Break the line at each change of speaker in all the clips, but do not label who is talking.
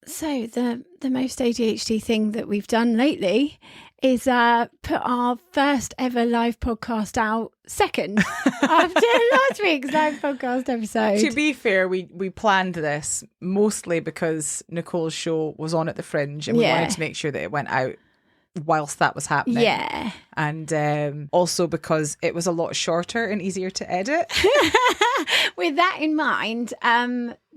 So the most ADHD thing that we've done lately is put our first ever live podcast out second after last week's live podcast episode.
To be fair, we planned this mostly because Nicole's show was on at the Fringe and we wanted to make sure that it went out whilst that was happening.
Yeah.
And also because it was a lot shorter and easier to edit.
With that in mind,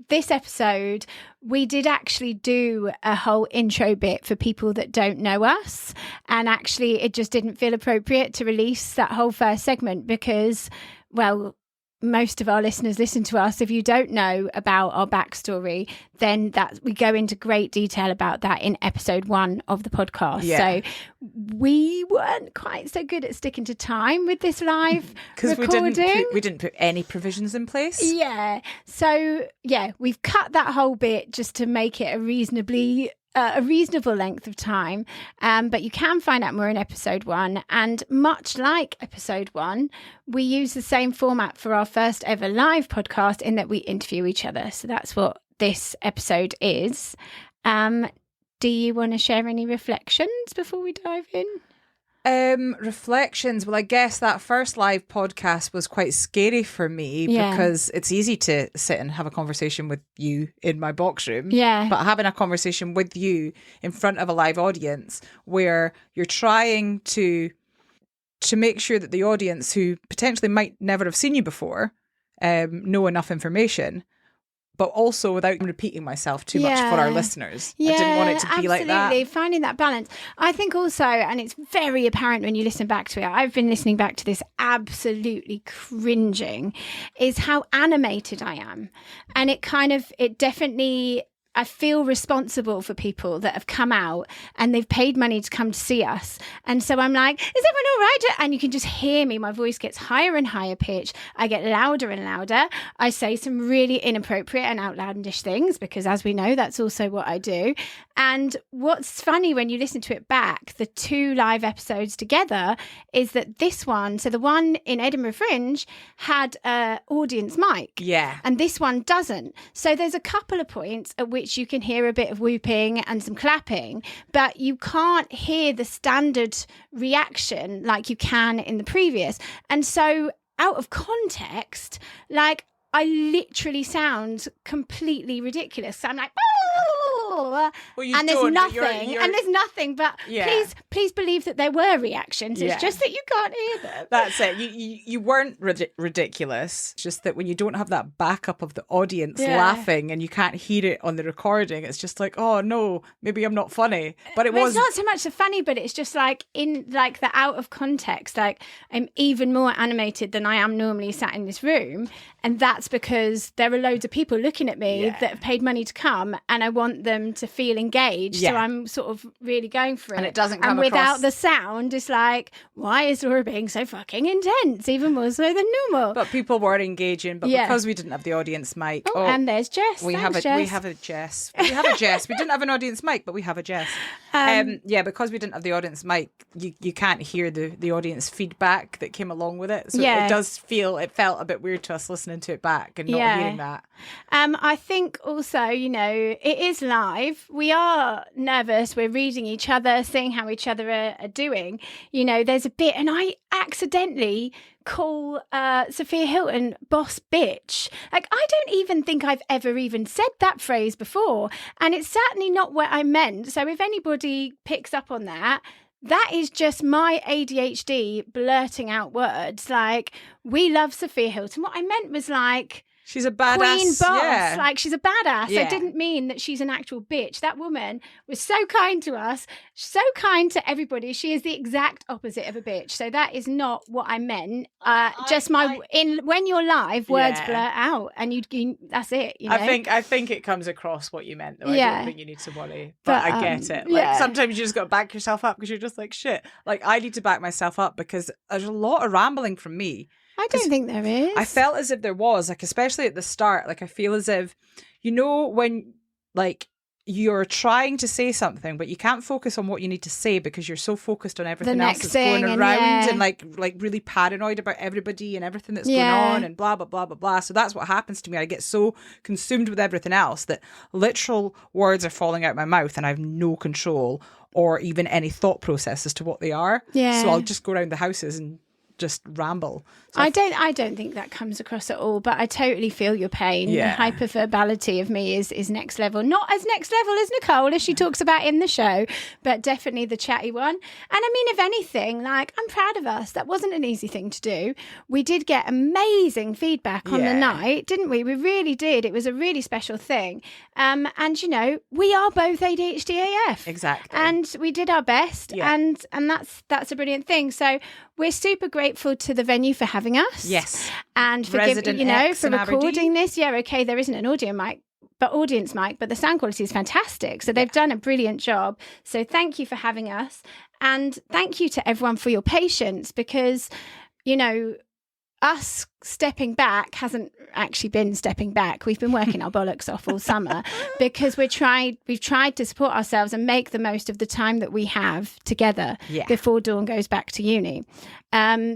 this episode, we did actually do a whole intro bit for people that don't know us. And actually, it just didn't feel appropriate to release that whole first segment because, well, most of our listeners listen to us. If you don't know about our backstory, then we go into great detail about that in episode 1 of the podcast. So we weren't quite so good at sticking to time with this live recording.
We didn't put any provisions in place.
Yeah. So we've cut that whole bit just to make it a reasonable length of time, but you can find out more in episode 1. And much like episode 1, we use the same format for our first ever live podcast in that we interview each other. So that's what this episode is. Do you want to share any reflections before we dive in?
Reflections. Well, I guess that first live podcast was quite scary for me because it's easy to sit and have a conversation with you in my box room.
Yeah.
But having a conversation with you in front of a live audience where you're trying to make sure that the audience who potentially might never have seen you before know enough information, but also without repeating myself too much for our listeners. I didn't want it to be like that.
Absolutely, finding that balance. I think also, and it's very apparent when you listen back to it, I've been listening back to this absolutely cringing, is how animated I am. And it definitely, I feel responsible for people that have come out and they've paid money to come to see us. And so I'm like, is everyone all right? And you can just hear me. My voice gets higher and higher pitch. I get louder and louder. I say some really inappropriate and outlandish things because, as we know, that's also what I do. And what's funny when you listen to it back, the 2 live episodes together, is that this one, so the one in Edinburgh Fringe, had an audience mic.
Yeah.
And this one doesn't. So there's a couple of points at which you can hear a bit of whooping and some clapping, but you can't hear the standard reaction like you can in the previous. And so out of context, like, I literally sound completely ridiculous. So I'm like, and there's nothing, but please believe that there were reactions. It's just that you can't hear them.
That's it. You weren't ridiculous. It's just that when you don't have that backup of the audience laughing and you can't hear it on the recording, it's just like, oh no, maybe I'm not funny. But it's
not so much the funny, but it's just like in like the out of context. Like, I'm even more animated than I am normally sat in this room, and that's because there are loads of people looking at me that have paid money to come, and I want them to feel engaged. So I'm sort of really going for it.
And it doesn't come
across. And without the sound, it's like, why is Laura being so fucking intense? Even more so than normal.
But people were engaging. But because we didn't have the audience mic.
And there's Jess.
We have a Jess. We have a Jess. We didn't have an audience mic, but we have a Jess. Because we didn't have the audience mic, you can't hear the audience feedback that came along with it. So it felt a bit weird to us listening to it back and not hearing that.
I think also, it is live. We are nervous. We're reading each other, seeing how each other are doing. There's a bit, and I accidentally call Sophia Hilton boss bitch. Like, I don't even think I've ever even said that phrase before. And it's certainly not what I meant. So if anybody picks up on that, that is just my ADHD blurting out words. Like, we love Sophia Hilton. What I meant was like,
she's a badass.
Queen boss.
Yeah.
Like, she's a badass.
Yeah.
I didn't mean that she's an actual bitch. That woman was so kind to us, so kind to everybody. She is the exact opposite of a bitch. So that is not what I meant. When you're live, words blur out, and you that's it.
I think it comes across what you meant, though. I don't think you need to worry. But I get it. Like, sometimes you just got to back yourself up because you're just like, shit. Like, I need to back myself up because there's a lot of rambling from me.
I don't think there is.
I felt as if there was, like, especially at the start. Like, I feel as if, when, like, you're trying to say something, but you can't focus on what you need to say because you're so focused on everything else
next
that's going
thing,
around, and like really paranoid about everybody and everything that's going on and blah, blah, blah, blah, blah. So that's what happens to me. I get so consumed with everything else that literal words are falling out my mouth and I have no control or even any thought process as to what they are.
Yeah.
So I'll just go around the houses and just ramble. So
I don't think that comes across at all, but I totally feel your pain.
Yeah.
The hyperverbality of me is next level. Not as next level as Nicole, as she talks about in the show, but definitely the chatty one. And I mean, if anything, like, I'm proud of us. That wasn't an easy thing to do. We did get amazing feedback on the night, didn't we? We really did. It was a really special thing. And, you know, we are both ADHD AF.
Exactly.
And we did our best.
Yeah.
And that's a brilliant thing. So we're super grateful to the venue for having us.
Yes.
And for
Resident X
for
in
recording
Aberdeen.
this. Yeah, okay, there isn't an audience mic, but the sound quality is fantastic. So they've done a brilliant job. So thank you for having us. And thank you to everyone for your patience, because, you know, us stepping back hasn't actually been stepping back. We've been working our bollocks off all summer because we've tried to support ourselves and make the most of the time that we have together before Dawn goes back to uni.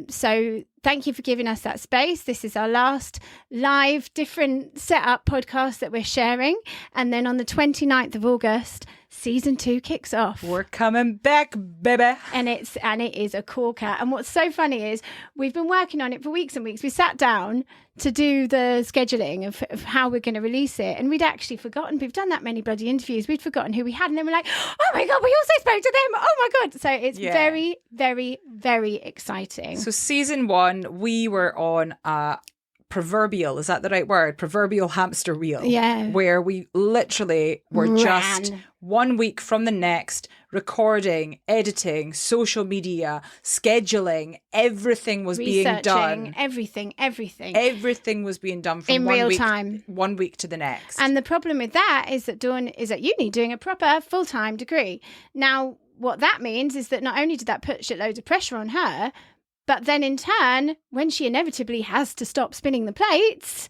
So thank you for giving us that space. This is our last live, different setup podcast that we're sharing. And then on the 29th of August, season 2 kicks off.
We're coming back, baby.
And it is a corker. And what's so funny is we've been working on it for weeks and weeks. We sat down to do the scheduling of how we're going to release it. And we'd actually forgotten. We've done that many bloody interviews. We'd forgotten who we had. And then we're like, oh my God, we also spoke to them. Oh my God. So it's very, very, very exciting.
So season 1, we were on a proverbial, is that the right word? Proverbial hamster wheel.
Yeah.
Where we literally were just 1 week from the next, recording, editing, social media, scheduling, everything was being done.
Everything.
Everything was being done from
in real time.
1 week to the next.
And the problem with that is that Dawn is at uni doing a proper full-time degree. Now, what that means is that not only did that put shitloads of pressure on her, but then in turn, when she inevitably has to stop spinning the plates,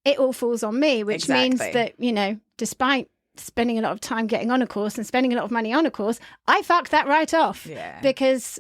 it all falls on me, which means that, you know, despite spending a lot of time getting on a course and spending a lot of money on a course, I fucked that right off because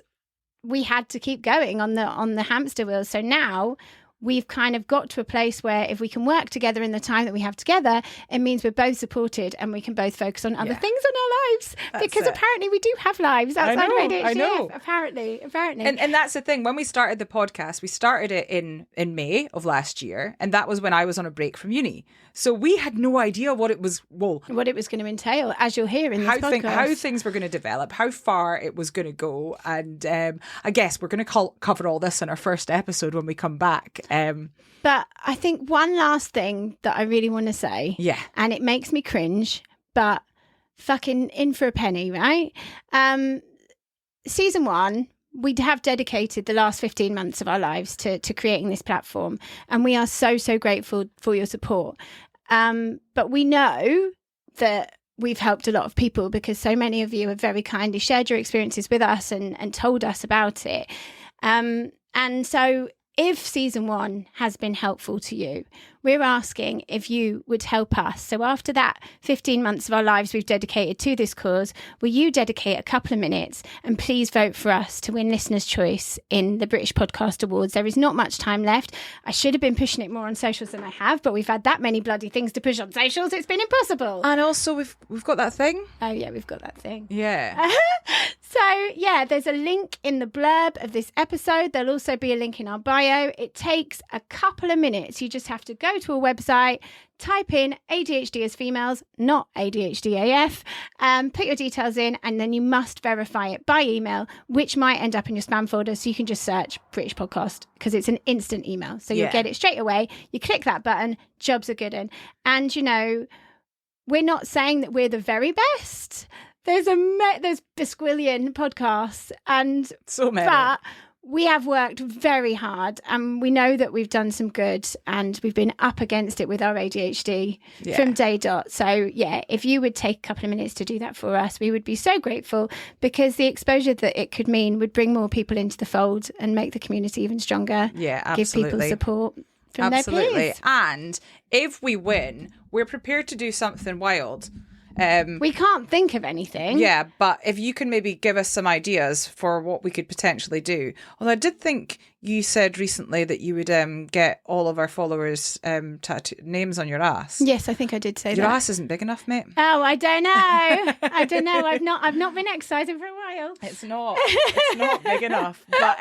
we had to keep going on the hamster wheel. So now we've kind of got to a place where if we can work together in the time that we have together, it means we're both supported and we can both focus on other things in our lives. Because apparently we do have lives outside of ADHD.
I know.
Apparently.
And that's the thing. When we started the podcast, we started it in May of last year. And that was when I was on a break from uni. So we had no idea what it was going
to entail, as you'll hear in this podcast.
How things were going to develop, how far it was going to go. And I guess we're going to cover all this in our first episode when we come back.
But I think one last thing that I really want to say, and it makes me cringe, but fucking in for a penny, right? Season 1, we have dedicated the last 15 months of our lives to creating this platform, and we are so grateful for your support. But we know that we've helped a lot of people because so many of you have very kindly shared your experiences with us and told us about it. And so if season 1 has been helpful to you, we're asking if you would help us. So after that 15 months of our lives we've dedicated to this cause, will you dedicate a couple of minutes and please vote for us to win Listener's Choice in the British Podcast Awards? There is not much time left. I should have been pushing it more on socials than I have, but we've had that many bloody things to push on socials. It's been impossible.
And also we've got that thing.
Oh yeah, we've got that thing.
Yeah.
So yeah, there's a link in the blurb of this episode. There'll also be a link in our bio. It takes a couple of minutes. You just have to go to a website, type in ADHD as females, not ADHD AF, put your details in, and then you must verify it by email, which might end up in your spam folder. So you can just search British Podcast because it's an instant email. So you'll get it straight away. You click that button, jobs are good. And, you know, we're not saying that we're the very best. There's bisquillion podcasts and
so many.
But we have worked very hard and we know that we've done some good and we've been up against it with our ADHD from day dot. So yeah, if you would take a couple of minutes to do that for us, we would be so grateful because the exposure that it could mean would bring more people into the fold and make the community even stronger.
Yeah, absolutely.
Give people support from their peers.
And if we win, we're prepared to do something wild.
We can't think of anything.
Yeah, but if you can maybe give us some ideas for what we could potentially do. Although I did think you said recently that you would get all of our followers names on your ass.
Yes, I think I did say
Your
that.
ass isn't big enough, mate.
Oh, I don't know. I don't know. I've not been exercising for a while.
It's not big enough. But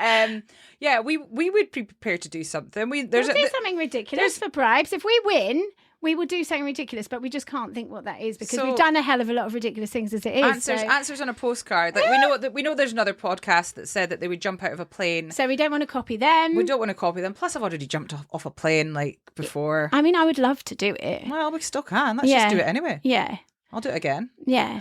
yeah, we would be prepared to do something.
We'll do something ridiculous for bribes. If we win, we will do something ridiculous, but we just can't think what that is because we've done a hell of a lot of ridiculous things as it is.
Answers on a postcard. Like we know there's another podcast that said that they would jump out of a plane.
So we don't want to copy them.
We don't want to copy them. Plus, I've already jumped off a plane like before.
I mean, I would love to do it.
Well, we still can. Let's just do it anyway.
Yeah.
I'll do it again.
Yeah.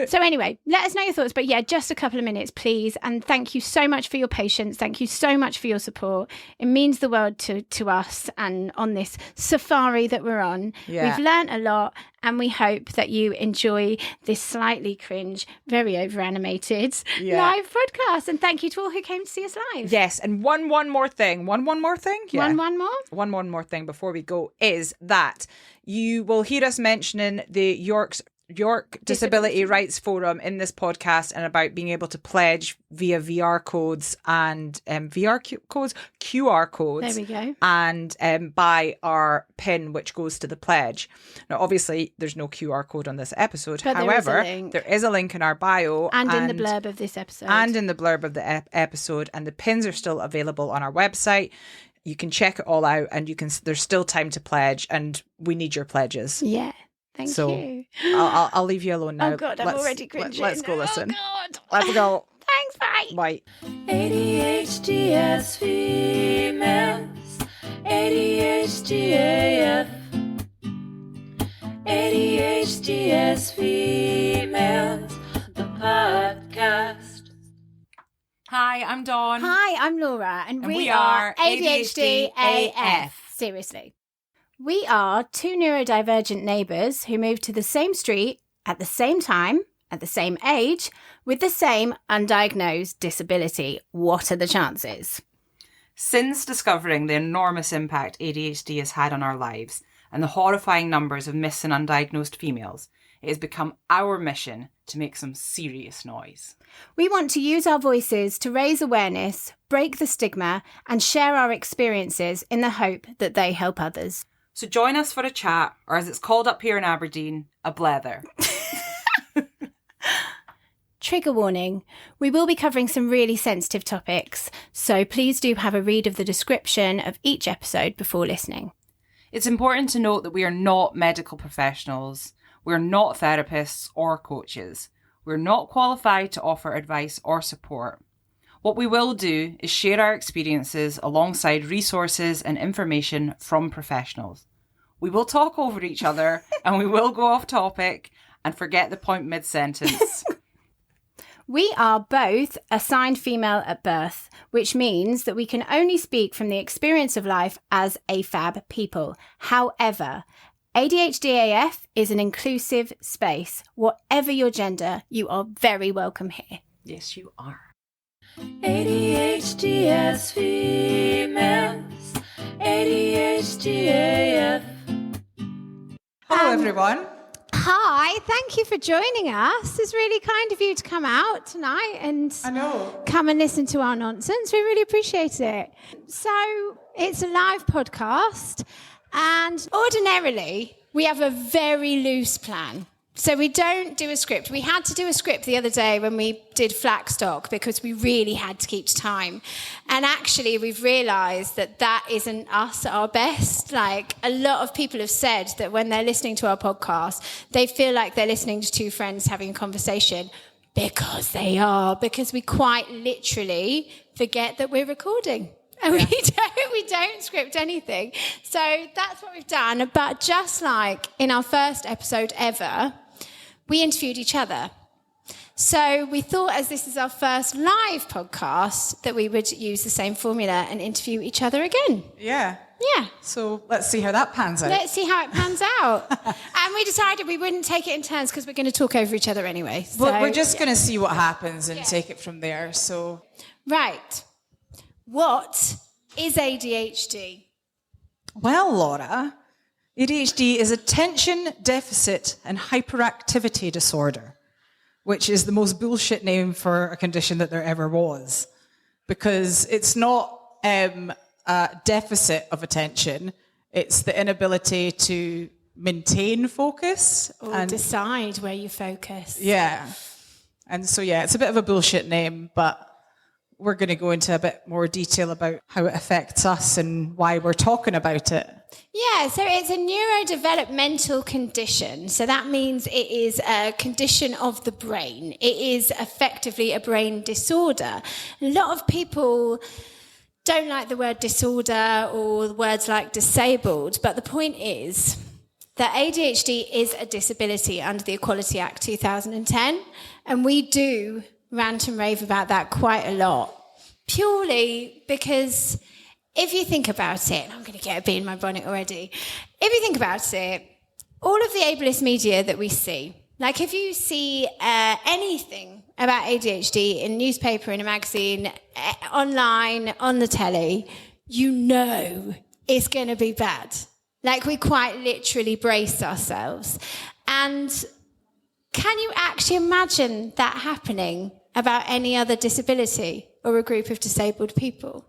So anyway, let us know your thoughts. But yeah, just a couple of minutes, please. And thank you so much for your patience. Thank you so much for your support. It means the world to us and on this safari that we're on.
Yeah.
We've learnt a lot and we hope that you enjoy this slightly cringe, very over-animated live podcast. And thank you to all who came to see us live.
Yes. And one more thing. One more thing? Yeah.
One more?
One more thing before we go is that you will hear us mentioning the York Disability Rights Forum in this podcast and about being able to pledge via QR codes and QR codes.
There we go.
And buy our pin, which goes to the pledge. Now, obviously, there's no QR code on this episode.
But
however, there is a link in our bio.
And in the blurb of this episode.
And in the blurb of the episode. And the pins are still available on our website. You can check it all out and there's still time to pledge and we need your pledges.
Yeah. Thank you.
I'll leave you alone now.
Oh God, I'm already cringing.
Let's go listen.
Oh God.
Let's go.
Thanks, bye.
Bye.
ADHD as females, ADHD AF, ADHD as females, the podcast.
Hi, I'm Dawn.
Hi, I'm Laura, and
we are
ADHD
AF.
AF. Seriously. We are two neurodivergent neighbours who moved to the same street at the same time, at the same age, with the same undiagnosed disability. What are the chances?
Since discovering the enormous impact ADHD has had on our lives and the horrifying numbers of missing undiagnosed females, it has become our mission to make some serious noise.
We want to use our voices to raise awareness, break the stigma, and share our experiences in the hope that they help others.
So join us for a chat, or as it's called up here in Aberdeen, a blether.
Trigger warning, we will be covering some really sensitive topics, so please do have a read of the description of each episode before listening.
It's important to note that we are not medical professionals. We're not therapists or coaches. We're not qualified to offer advice or support. What we will do is share our experiences alongside resources and information from professionals. We will talk over each other and we will go off topic and forget the point mid-sentence.
We are both assigned female at birth, which means that we can only speak from the experience of life as AFAB people. However, ADHD AF is an inclusive space. Whatever your gender, you are very welcome here.
Yes, you are.
ADHD as females, ADHD AF.
Hello, everyone.
Hi, thank you for joining us. It's really kind of you to come out tonight and come and listen to our nonsense. We really appreciate it. So it's a live podcast and ordinarily we have a very loose plan. So we don't do a script. We had to do a script the other day when we did Flackstock because we really had to keep to time. And actually, we've realised that that isn't us at our best. Like, a lot of people have said that when they're listening to our podcast, they feel like they're listening to two friends having a conversation because they are, because we quite literally forget that we're recording. And we don't script anything. So that's what we've done. But just like in our first episode ever, we interviewed each other. So we thought, as this is our first live podcast, that we would use the same formula and interview each other again.
Yeah.
Yeah.
So let's see how that pans out.
Let's see how it pans out. And we decided we wouldn't take it in turns because we're going to talk over each other anyway. So,
But we're just going to see what happens and take it from there. So,
right. What is ADHD?
well, Laura, ADHD is attention deficit and hyperactivity disorder, which is the most bullshit name for a condition that there ever was, because it's not a deficit of attention, it's the inability to maintain focus
Or
and
decide where you focus.
yeah. And so, yeah, it's a bit of a bullshit name, but we're going to go into a bit more detail about how it affects us and why we're talking about it.
Yeah, so it's a neurodevelopmental condition. So that means it is a condition of the brain. It is effectively a brain disorder. A lot of people don't like the word disorder or words like disabled, but the point is that ADHD is a disability under the Equality Act 2010, and we do rant and rave about that quite a lot, purely because if you think about it, and I'm going to get a bee in my bonnet already, if you think about it, all of the ableist media that we see, like if you see anything about ADHD in a newspaper, in a magazine, online, on the telly, you know it's going to be bad. Like we quite literally brace ourselves. And can you actually imagine that happening about any other disability or a group of disabled people?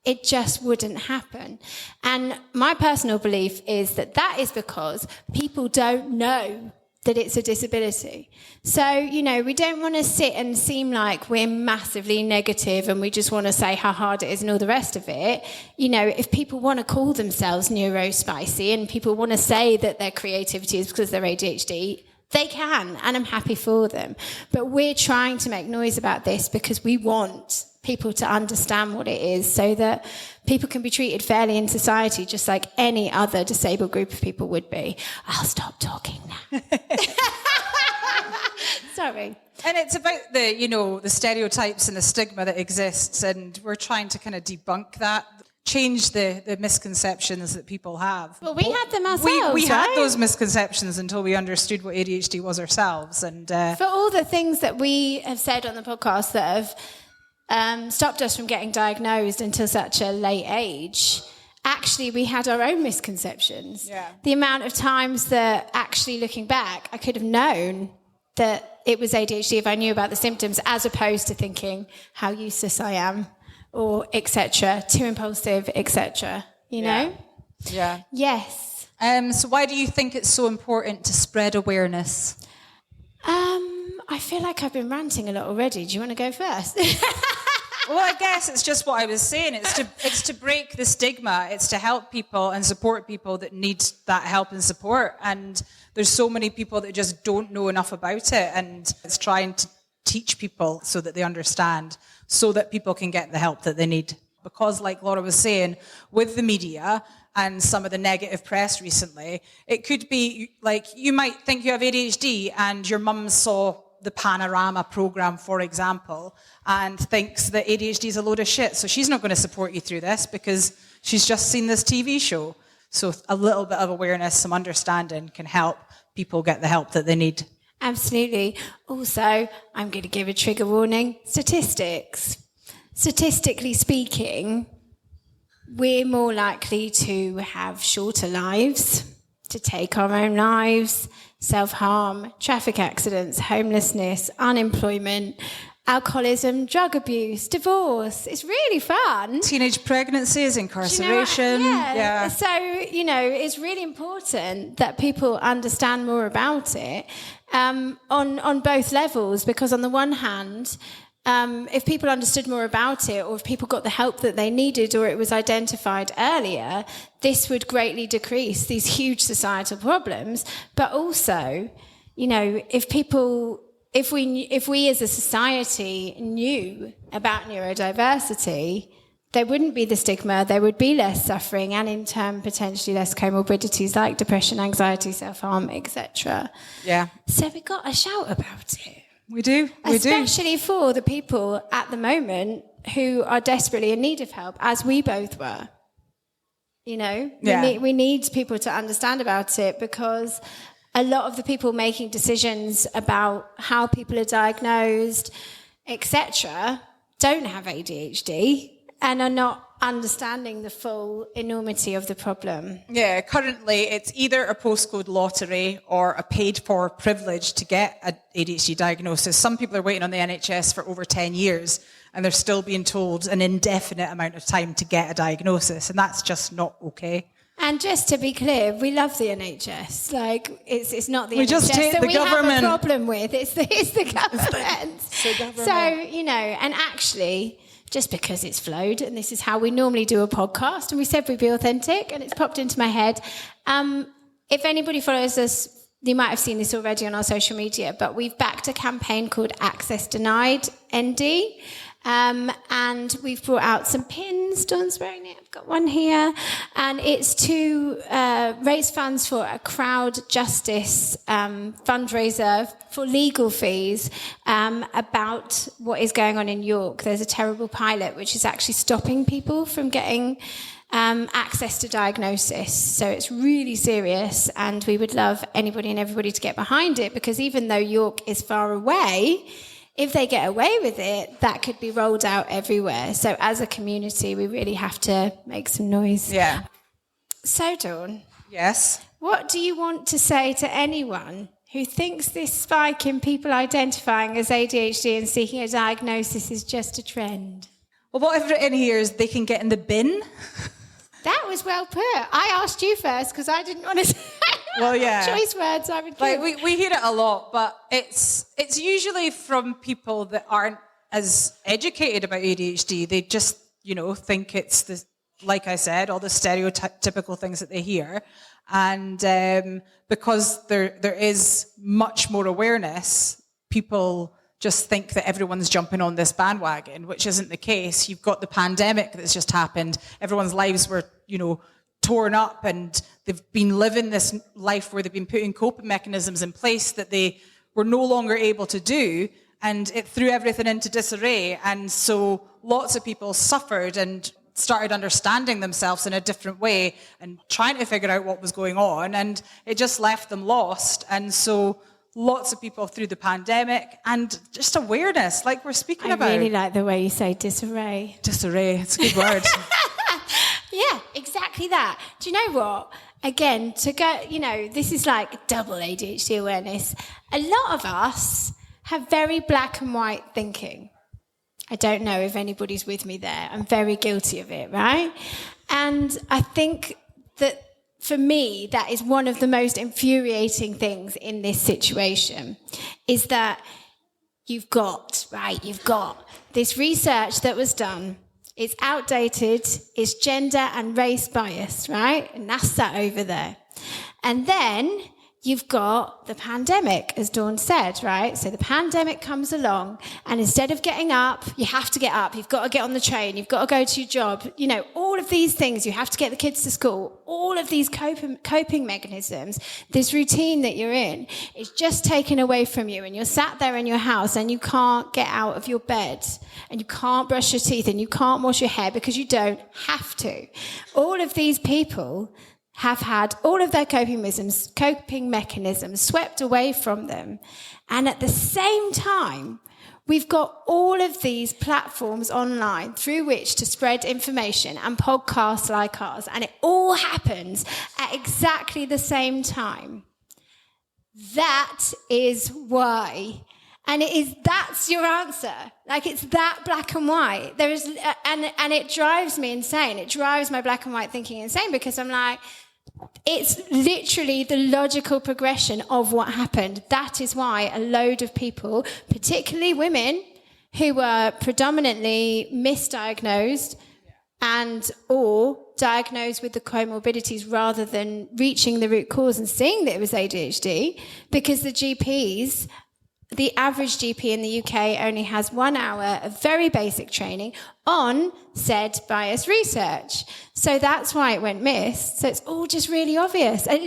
It just wouldn't happen. And my personal belief is that that is because people don't know that it's a disability. So, you know, we don't want to sit and seem like we're massively negative and we just want to say how hard it is and all the rest of it. You know, if people want to call themselves neurospicy and people want to say that their creativity is because they're ADHD, they can, and I'm happy for them. But we're trying to make noise about this because we want people to understand what it is so that people can be treated fairly in society just like any other disabled group of people would be. I'll stop talking now. Sorry.
And it's about the, you know, the stereotypes and the stigma that exists, and we're trying to kind of debunk that, change the misconceptions that people have.
Well, we had them ourselves,
We had
right?
those misconceptions until we understood what ADHD was ourselves. And
For all the things that we have said on the podcast that have stopped us from getting diagnosed until such a late age, actually we had our own misconceptions.
Yeah.
The amount of times that actually looking back, I could have known that it was ADHD if I knew about the symptoms, as opposed to thinking how useless I am, or etc., too impulsive, etc. You know?
yeah.
Yes.
So why do you think it's so important to spread awareness?
I feel like I've been ranting a lot already. Do you want to go first?
Well, I guess it's just what I was saying. It's to break the stigma. It's to help people and support people that need that help and support. And there's so many people that just don't know enough about it. And it's trying to teach people so that they understand, so that people can get the help that they need. Because like Laura was saying, with the media and some of the negative press recently, it could be like you might think you have ADHD and your mum saw the Panorama program, for example, and thinks that ADHD is a load of shit. So she's not going to support you through this because she's just seen this TV show. So a little bit of awareness, some understanding can help people get the help that they need.
Absolutely. Also, I'm going to give a trigger warning. Statistics. Statistically speaking, we're more likely to have shorter lives, to take our own lives, self-harm, traffic accidents, homelessness, unemployment, alcoholism, drug abuse, divorce. It's really fun.
Teenage pregnancies, incarceration.
Yeah. So, you know, it's really important that people understand more about it on both levels, because on the one hand, if people understood more about it, or if people got the help that they needed, or it was identified earlier, this would greatly decrease these huge societal problems. But also, you know, if we as a society knew about neurodiversity, there wouldn't be the stigma, there would be less suffering, and in turn potentially less comorbidities like depression, anxiety, self-harm, etc.
Yeah.
So we got a shout about it.
We do.
Especially for the people at the moment who are desperately in need of help, as we both were. You know, we need people to understand about it, because a lot of the people making decisions about how people are diagnosed, etc., don't have ADHD and are not understanding the full enormity of the problem.
Yeah, currently it's either a postcode lottery or a paid-for privilege to get an ADHD diagnosis. Some people are waiting on the NHS for over 10 years and they're still being told an indefinite amount of time to get a diagnosis, and that's just not okay.
And just to be clear, we love the NHS. Like, it's not the
We
NHS
just hate
that
the
we
government.
have a problem with. It's the government.
government.
So, and actually, just because it's flowed, and this is how we normally do a podcast, and we said we'd be authentic, and it's popped into my head. If anybody follows us, you might have seen this already on our social media, but we've backed a campaign called Access Denied ND. And we've brought out some pins. Dawn's wearing it. I've got one here. And it's to raise funds for a crowd justice fundraiser for legal fees about what is going on in York. There's a terrible pilot which is actually stopping people from getting access to diagnosis. So it's really serious, and we would love anybody and everybody to get behind it, because even though York is far away, if they get away with it, that could be rolled out everywhere. So as a community, we really have to make some noise.
Yeah.
So, Dawn,
Yes.
what do you want to say to anyone who thinks this spike in people identifying as ADHD and seeking a diagnosis is just a trend?
Well, what I've written here is they can get in the bin.
That was well put. I asked you first because I didn't want to say
Well, yeah.
choice words I would give.
Like we hear it a lot, but it's usually from people that aren't as educated about ADHD. They just, think it's the, like I said, all the stereotypical things that they hear. And because there is much more awareness, people just think that everyone's jumping on this bandwagon, which isn't the case. You've got the pandemic that's just happened. Everyone's lives were, torn up, and they've been living this life where they've been putting coping mechanisms in place that they were no longer able to do, and it threw everything into disarray. And so lots of people suffered and started understanding themselves in a different way and trying to figure out what was going on, and it just left them lost. And so lots of people through the pandemic, and just awareness, like we're speaking about.
I really like the way you say disarray.
Disarray, it's a good word.
Yeah, exactly that. Do you know what? Again, to go, this is like double ADHD awareness. A lot of us have very black and white thinking. I don't know if anybody's with me there. I'm very guilty of it, right? And I think that for me, that is one of the most infuriating things in this situation, is that you've got this research that was done. It's outdated, it's gender and race biased, right? And that's that over there. And then you've got the pandemic, as Dawn said, right? So the pandemic comes along, and instead of getting up, you have to get up. You've got to get on the train. You've got to go to your job. All of these things. You have to get the kids to school. All of these coping mechanisms, this routine that you're in, is just taken away from you. And you're sat there in your house, and you can't get out of your bed, and you can't brush your teeth, and you can't wash your hair because you don't have to. All of these people have had all of their coping mechanisms swept away from them. And at the same time, we've got all of these platforms online through which to spread information, and podcasts like ours, and it all happens at exactly the same time. That is why. And that's your answer. Like, it's that black and white. And it drives me insane. It drives my black and white thinking insane, because I'm like, it's literally the logical progression of what happened. That is why a load of people, particularly women, who were predominantly misdiagnosed and or diagnosed with the comorbidities rather than reaching the root cause and seeing that it was ADHD, because the average GP in the UK only has 1 hour of very basic training on said bias research. So that's why it went missed. So it's all just really obvious. It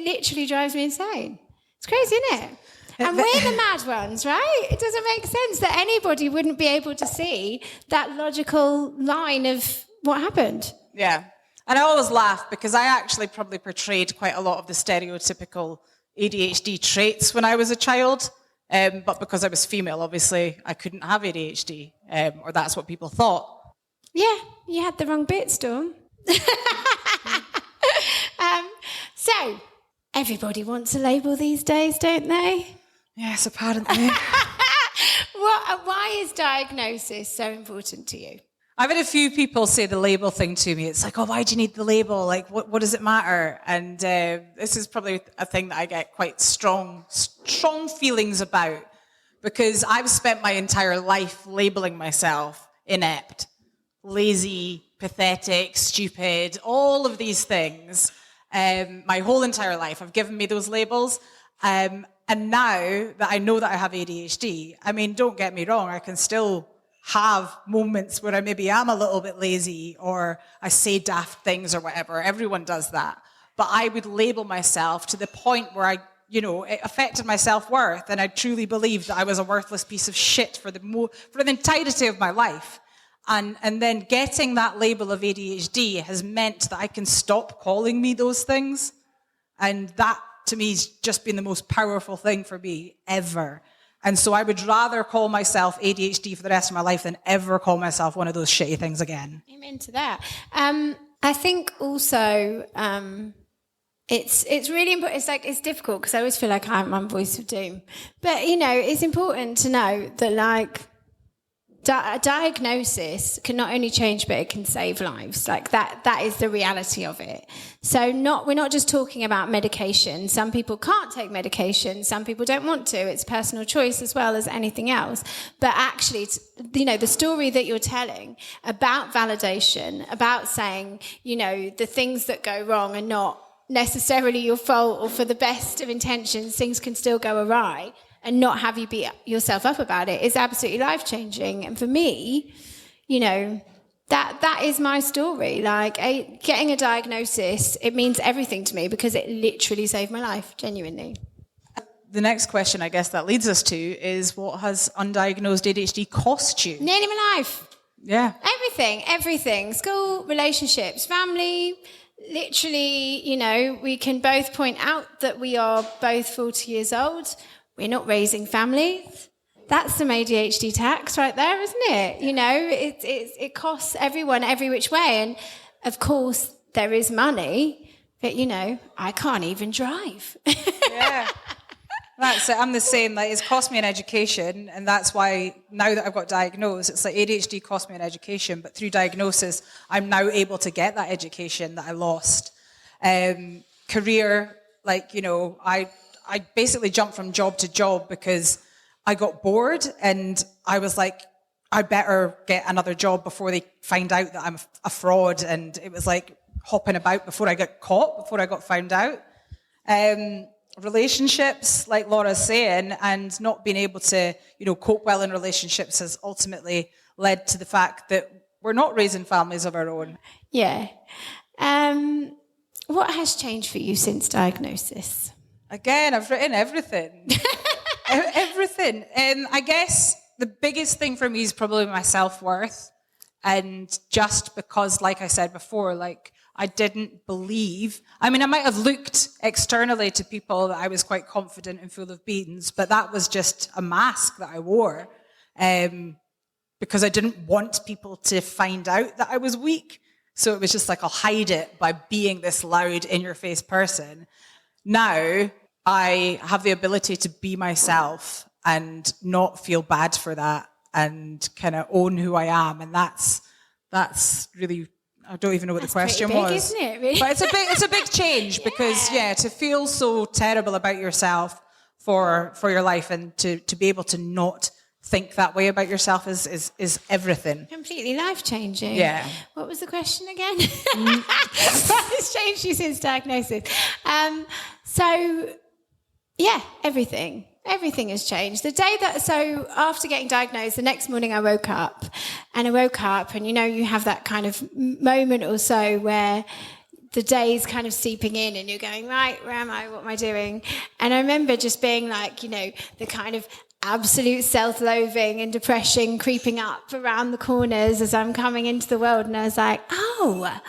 literally drives me insane. It's crazy, isn't it? And we're the mad ones, right? It doesn't make sense that anybody wouldn't be able to see that logical line of what happened.
Yeah. And I always laugh because I actually probably portrayed quite a lot of the stereotypical ADHD traits when I was a child. But because I was female, obviously, I couldn't have ADHD, or that's what people thought.
Yeah, you had the wrong bit, Storm. So, everybody wants a label these days, don't they?
Yes, apparently.
Why is diagnosis so important to you?
I've had a few people say the label thing to me. It's like, oh, why do you need the label? Like, what does it matter? And this is probably a thing that I get quite strong feelings about, because I've spent my entire life labeling myself inept, lazy, pathetic, stupid, all of these things. My whole entire life, I've given me those labels. And now that I know that I have ADHD, I mean, don't get me wrong, I can still have moments where I maybe am a little bit lazy or I say daft things or whatever. Everyone does that. But I would label myself to the point where it affected my self-worth, and I truly believed that I was a worthless piece of shit for the entirety of my life. And then getting that label of ADHD has meant that I can stop calling me those things. And that, to me, has just been the most powerful thing for me ever. And so I would rather call myself ADHD for the rest of my life than ever call myself one of those shitty things again.
Amen to that. I think also it's really important. It's difficult because I always feel like I'm my voice of doom. But, it's important to know that, a diagnosis can not only change, but it can save lives. That is the reality of it. So we're not just talking about medication. Some people can't take medication. Some people don't want to. It's personal choice as well as anything else. But actually, the story that you're telling about validation, about saying, the things that go wrong are not necessarily your fault, or for the best of intentions, things can still go awry, and not have you beat yourself up about it is absolutely life-changing. And for me, that is my story. Getting a diagnosis, it means everything to me because it literally saved my life, genuinely.
The next question, I guess, that leads us to is, what has undiagnosed ADHD cost you?
Nearly my life.
Yeah.
Everything. School, relationships, family. Literally, we can both point out that we are both 40 years old. We're not raising families. That's some ADHD tax right there, isn't it? It costs everyone every which way. And, of course, there is money, but, I can't even drive.
Yeah. That's it. I'm the same. It's cost me an education, and that's why now that I've got diagnosed, it's like ADHD cost me an education, but through diagnosis, I'm now able to get that education that I lost. Career, I basically jumped from job to job because I got bored, and I was like, I better get another job before they find out that I'm a fraud. And it was like hopping about before I got caught, before I got found out. Relationships, like Laura's saying, and not being able to, cope well in relationships has ultimately led to the fact that we're not raising families of our own.
Yeah. What has changed for you since diagnosis?
Again, I've written everything. Everything. I guess the biggest thing for me is probably my self-worth. And just because, like I said before, I didn't believe. I mean, I might have looked externally to people that I was quite confident and full of beans, but that was just a mask that I wore because I didn't want people to find out that I was weak. So it was just I'll hide it by being this loud, in-your-face person. Now I have the ability to be myself and not feel bad for that and kind of own who I am. And that's really... I don't even know what the question
big,
was.
Isn't it, really?
But it's a big change because to feel so terrible about yourself for your life and to be able to not think that way about yourself is everything.
Completely life-changing.
Yeah.
What was the question again? What has changed you since diagnosis? Everything. Everything has changed. So after getting diagnosed, the next morning I woke up and you have that kind of moment or so where the day's kind of seeping in and you're going, right, where am I? What am I doing? And I remember just being the kind of absolute self-loathing and depression creeping up around the corners as I'm coming into the world. And I was like, oh,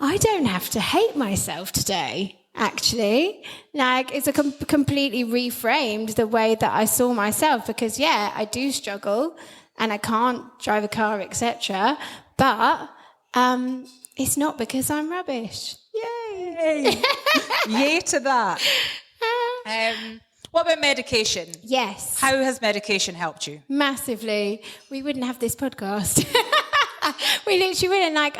I don't have to hate myself today. Actually, it's completely reframed the way that I saw myself because, I do struggle and I can't drive a car, etc. But it's not because I'm rubbish. Yay!
Yay to that. What about medication?
Yes.
How has medication helped you?
Massively. We wouldn't have this podcast. We literally wouldn't. Like,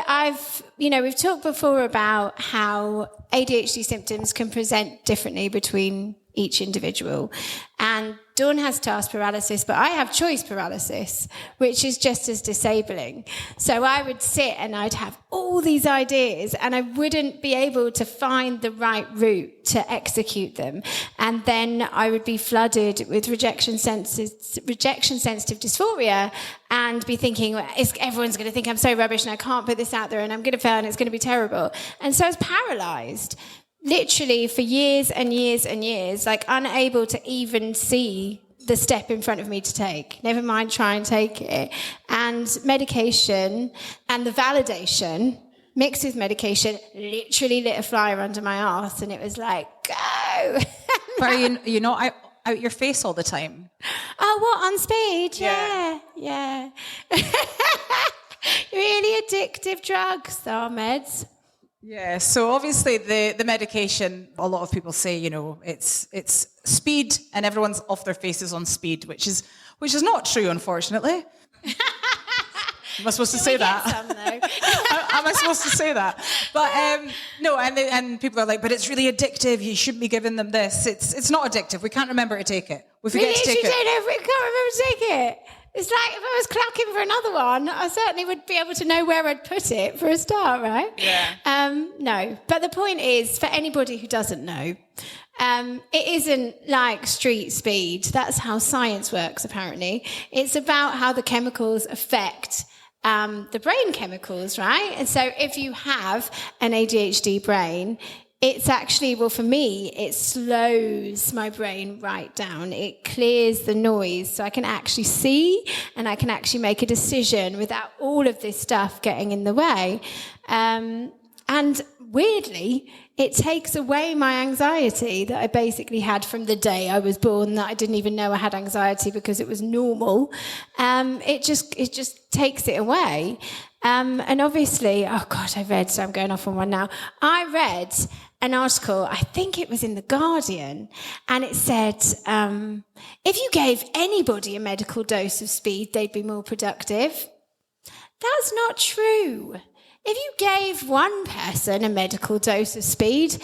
I've, we've talked before about how ADHD symptoms can present differently between each individual. And Dawn has task paralysis, but I have choice paralysis, which is just as disabling. So I would sit and I'd have all these ideas and I wouldn't be able to find the right route to execute them. And then I would be flooded with rejection-sensitive dysphoria and be thinking, everyone's going to think I'm so rubbish and I can't put this out there and I'm going to fail and it's going to be terrible. And so I was paralysed. Literally for years and years and years, like unable to even see the step in front of me to take, never mind try and take it. And medication and the validation mixed with medication literally lit a fire under my arse, and it was like, go.
But you're not out your face all the time.
Oh, what, on speed? Yeah. Really addictive drugs, though, meds.
Yeah, so obviously the medication, a lot of people say, it's speed and everyone's off their faces on speed, which is not true, unfortunately. Am I supposed to say that?
Some, though?
Am I supposed to say that? But no, and people are like, but it's really addictive. You shouldn't be giving them this. It's not addictive. We can't remember to take it. We forget to take it.
We can't remember to take it. It's like if I was clacking for another one, I certainly would be able to know where I'd put it for a start, right?
Yeah.
No, but the point is, for anybody who doesn't know, it isn't like street speed. That's how science works, apparently. It's about how the chemicals affect the brain chemicals, right? And so if you have an ADHD brain, it's actually, well, for me, it slows my brain right down. It clears the noise so I can actually see and I can actually make a decision without all of this stuff getting in the way. And weirdly, it takes away my anxiety that I basically had from the day I was born, that I didn't even know I had anxiety because it was normal. It just takes it away. And obviously, oh God, so I'm going off on one now. I read an article, I think it was in The Guardian, and it said, if you gave anybody a medical dose of speed, they'd be more productive. That's not true. If you gave one person a medical dose of speed,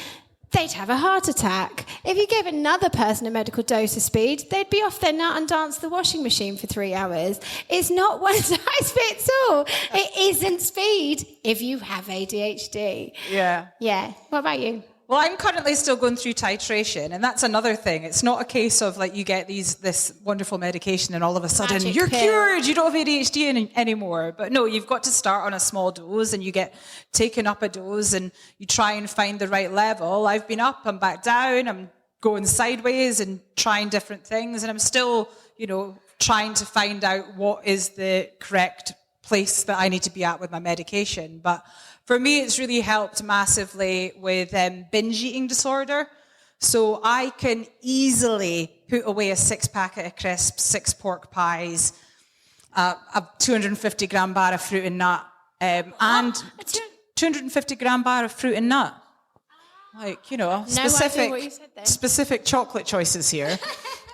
they'd have a heart attack. If you gave another person a medical dose of speed, they'd be off their nut and dance the washing machine for 3 hours. It's not one size fits all. It isn't speed if you have ADHD. Yeah. What about you?
Well, I'm currently still going through titration, and that's another thing. It's not a case of like you get this wonderful medication and all of a sudden
Magic
you're
pill.
cured, you don't have ADHD anymore. But no, you've got to start on a small dose and you get taken up a dose and you try and find the right level. I've been up, I'm back down, I'm going sideways and trying different things, and I'm still, trying to find out what is the correct place that I need to be at with my medication. But for me, it's really helped massively with binge eating disorder. So I can easily put away a 6-packet of crisps, 6 pork pies, a 250-gram bar of fruit and nut, and 250-gram bar of fruit and nut. Like, specific chocolate choices here.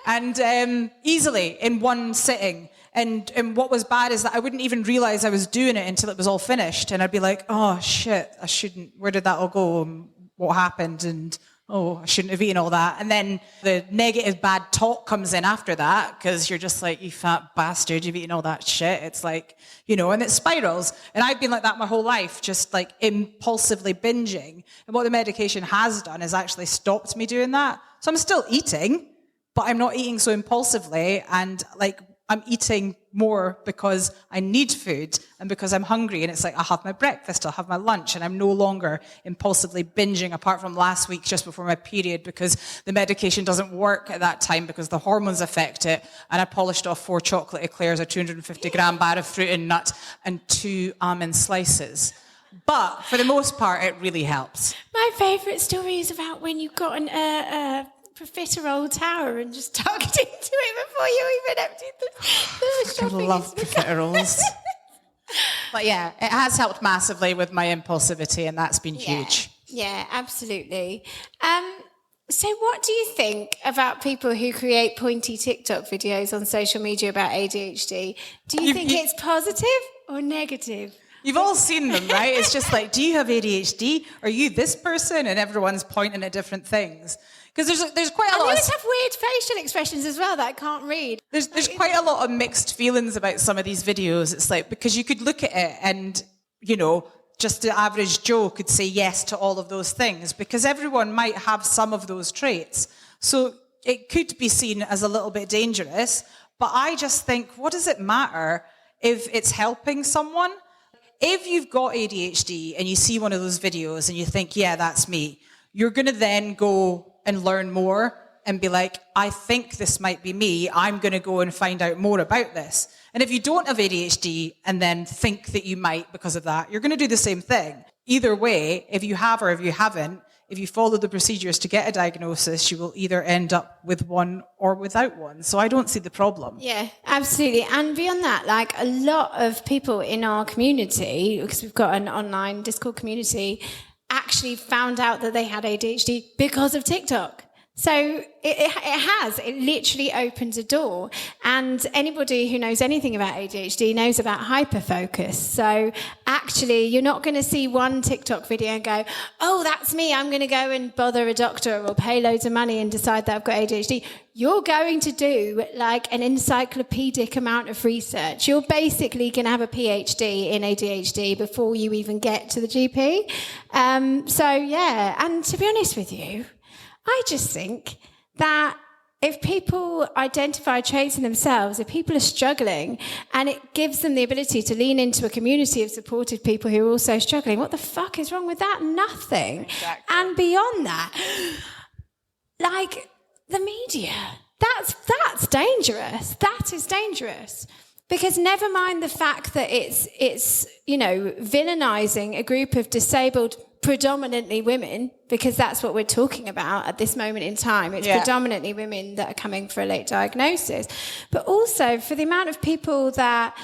And easily in one sitting. And what was bad is that I wouldn't even realise I was doing it until it was all finished. And I'd be like, oh, shit, I shouldn't. Where did that all go? And what happened? And, oh, I shouldn't have eaten all that. And then the negative bad talk comes in after that because you're just like, you fat bastard, you've eaten all that shit. It's like, and it spirals. And I've been like that my whole life, just like impulsively binging. And what the medication has done is actually stopped me doing that. So I'm still eating, but I'm not eating so impulsively. And like, I'm eating more because I need food and because I'm hungry. And it's like, I'll have my breakfast, I'll have my lunch, and I'm no longer impulsively binging, apart from last week just before my period, because the medication doesn't work at that time because the hormones affect it. And I polished off 4 chocolate eclairs, a 250-gram bar of fruit and nut, and 2 almond slices. But for the most part, it really helps.
My favourite story is about when you got an profiterole tower and just tucked into it before you even emptied the
I love profiteroles.
But yeah, it has helped massively with my impulsivity, and that's been huge.
Yeah, absolutely. So what do you think about people who create pointy TikTok videos on social media about ADHD? Do you think it's positive or negative?
You've all seen them, right? It's just like, do you have ADHD? Are you this person? And everyone's pointing at different things. Because there's quite a lot.
They always have weird facial expressions as well that I can't read.
There's quite a lot of mixed feelings about some of these videos. It's like, because you could look at it and, you know, just the average Joe could say yes to all of those things, because everyone might have some of those traits. So it could be seen as a little bit dangerous. But I just think, what does it matter if it's helping someone? If you've got ADHD and you see one of those videos and you think, yeah, that's me, you're going to then go and learn more and be like, I think this might be me. I'm going to go and find out more about this. And if you don't have ADHD and then think that you might because of that, you're going to do the same thing. Either way, if you have or if you haven't, if you follow the procedures to get a diagnosis, you will either end up with one or without one. So I don't see the problem.
Yeah, absolutely. And beyond that, like a lot of people in our community, because we've got an online Discord community, actually found out that they had ADHD because of TikTok. So it literally opens a door. And anybody who knows anything about ADHD knows about hyperfocus. So actually, you're not going to see one TikTok video and go, oh, that's me, I'm going to go and bother a doctor or pay loads of money and decide that I've got ADHD. You're going to do like an encyclopedic amount of research. You're basically going to have a PhD in ADHD before you even get to the GP. So yeah, and to be honest with you, I just think that if people identify traits in themselves, if people are struggling and it gives them the ability to lean into a community of supported people who are also struggling, what the fuck is wrong with that? Nothing. Exactly. And beyond that, like the media, that's dangerous. That is dangerous. Because never mind the fact that it's you know, villainizing a group of disabled, predominantly women, because that's what we're talking about at this moment in time. It's predominantly women that are coming for a late diagnosis. But also for the amount of people that,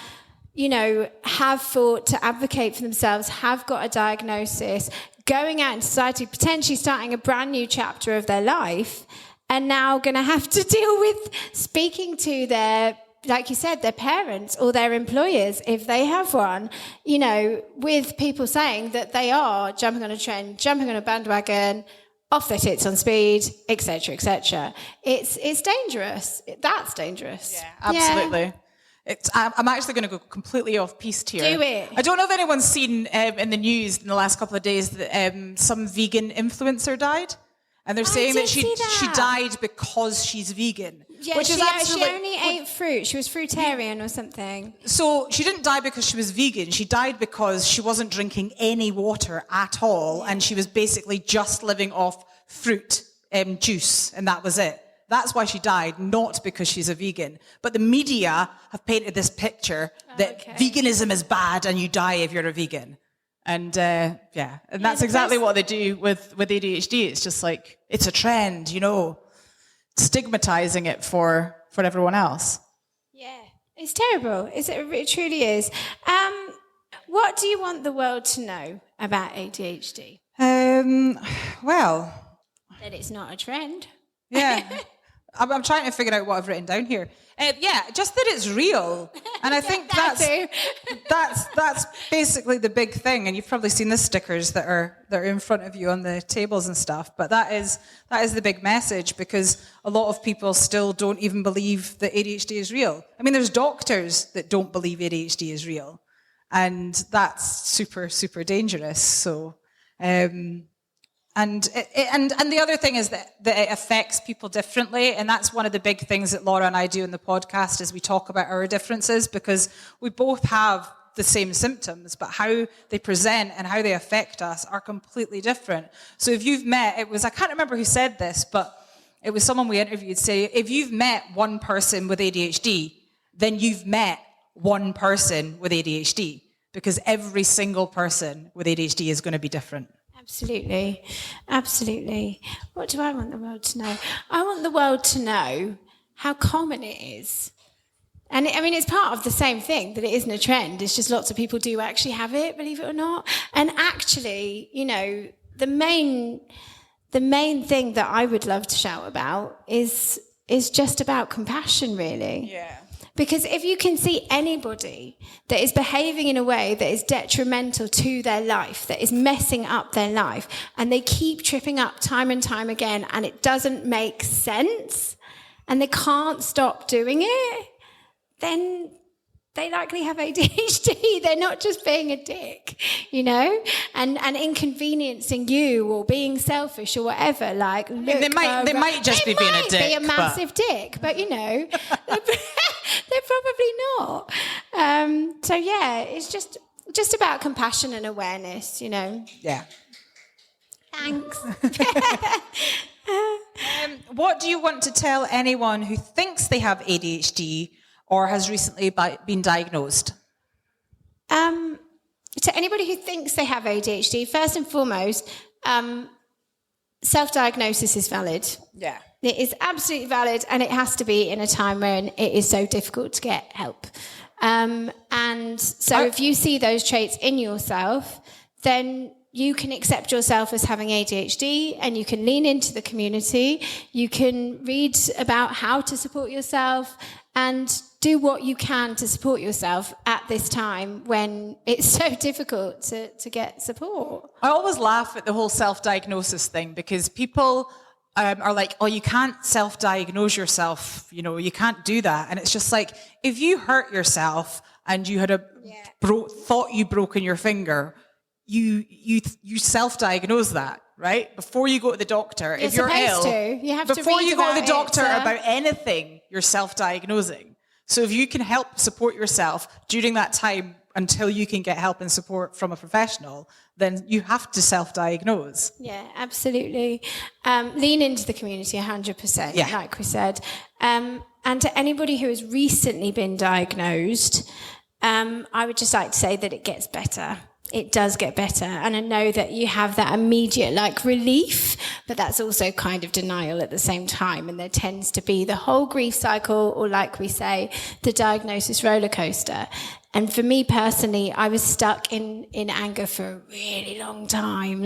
you know, have fought to advocate for themselves, have got a diagnosis, going out in society, potentially starting a brand new chapter of their life, and now going to have to deal with speaking to their, like you said, their parents or their employers, if they have one, you know, with people saying that they are jumping on a trend, jumping on a bandwagon, off their tits on speed, etc., etc. It's dangerous. That's dangerous.
Yeah, absolutely. Yeah. I'm actually going to go completely off piste here.
Do it.
I don't know if anyone's seen in the news in the last couple of days that some vegan influencer died. And they're saying that she died because she's vegan.
Yeah,
which is
she only ate fruit. She was fruitarian or something.
So she didn't die because she was vegan. She died because she wasn't drinking any water at all. And she was basically just living off fruit juice. And that was it. That's why she died, not because she's a vegan. But the media have painted this picture that veganism is bad and you die if you're a vegan. And and that's exactly what they do with ADHD. It's just like, it's a trend, you know, stigmatizing it for everyone else.
Yeah, it's terrible. It truly is. What do you want the world to know about ADHD?
Well,
that it's not a trend.
Yeah. I'm trying to figure out what I've written down here. Just that it's real. And I think that's basically the big thing. And you've probably seen the stickers that are in front of you on the tables and stuff. But that is the big message, because a lot of people still don't even believe that ADHD is real. I mean, there's doctors that don't believe ADHD is real. And that's super, super dangerous. So, And the other thing is that it affects people differently, and that's one of the big things that Laura and I do in the podcast is we talk about our differences, because we both have the same symptoms, but how they present and how they affect us are completely different. So if you've met, I can't remember who said this, but it was someone we interviewed, say, if you've met one person with ADHD, then you've met one person with ADHD, because every single person with ADHD is going to be different.
Absolutely. Absolutely. What do I want the world to know? I want the world to know how common it is. And I mean, it's part of the same thing, that it isn't a trend. It's just lots of people do actually have it, believe it or not. And actually, you know, the main thing that I would love to shout about is just about compassion, really.
Yeah.
Because if you can see anybody that is behaving in a way that is detrimental to their life, that is messing up their life, and they keep tripping up time and time again, and it doesn't make sense, and they can't stop doing it, then they likely have ADHD. They're not just being a dick, you know, and inconveniencing you or being selfish or whatever. Like, look,
they might just be being a dick.
Be a massive dick, but you know, they're probably not. So yeah, it's just about compassion and awareness, you know.
Yeah.
Thanks.
What do you want to tell anyone who thinks they have ADHD or has recently been diagnosed?
To anybody who thinks they have ADHD, first and foremost, self-diagnosis is valid.
Yeah.
It is absolutely valid, and it has to be in a time when it is so difficult to get help. And so if you see those traits in yourself, then you can accept yourself as having ADHD, and you can lean into the community. You can read about how to support yourself and do what you can to support yourself at this time when it's so difficult to get support.
I always laugh at the whole self-diagnosis thing because people are like, oh, you can't self-diagnose yourself. You know, you can't do that. And it's just like, if you hurt yourself and you had thought you'd broken your finger, you self-diagnose that, right? Before you go to the doctor, if you're ill,
you have to
before you go to the doctor
it,
about anything, you're self-diagnosing. So if you can help support yourself during that time until you can get help and support from a professional, then you have to self-diagnose.
Yeah, absolutely. Lean into the community 100%, like we said. And to anybody who has recently been diagnosed, I would just like to say that it gets better. It does get better. And I know that you have that immediate relief, but that's also kind of denial at the same time. And there tends to be the whole grief cycle, or like we say, the diagnosis roller coaster. And for me personally, I was stuck in anger for a really long time.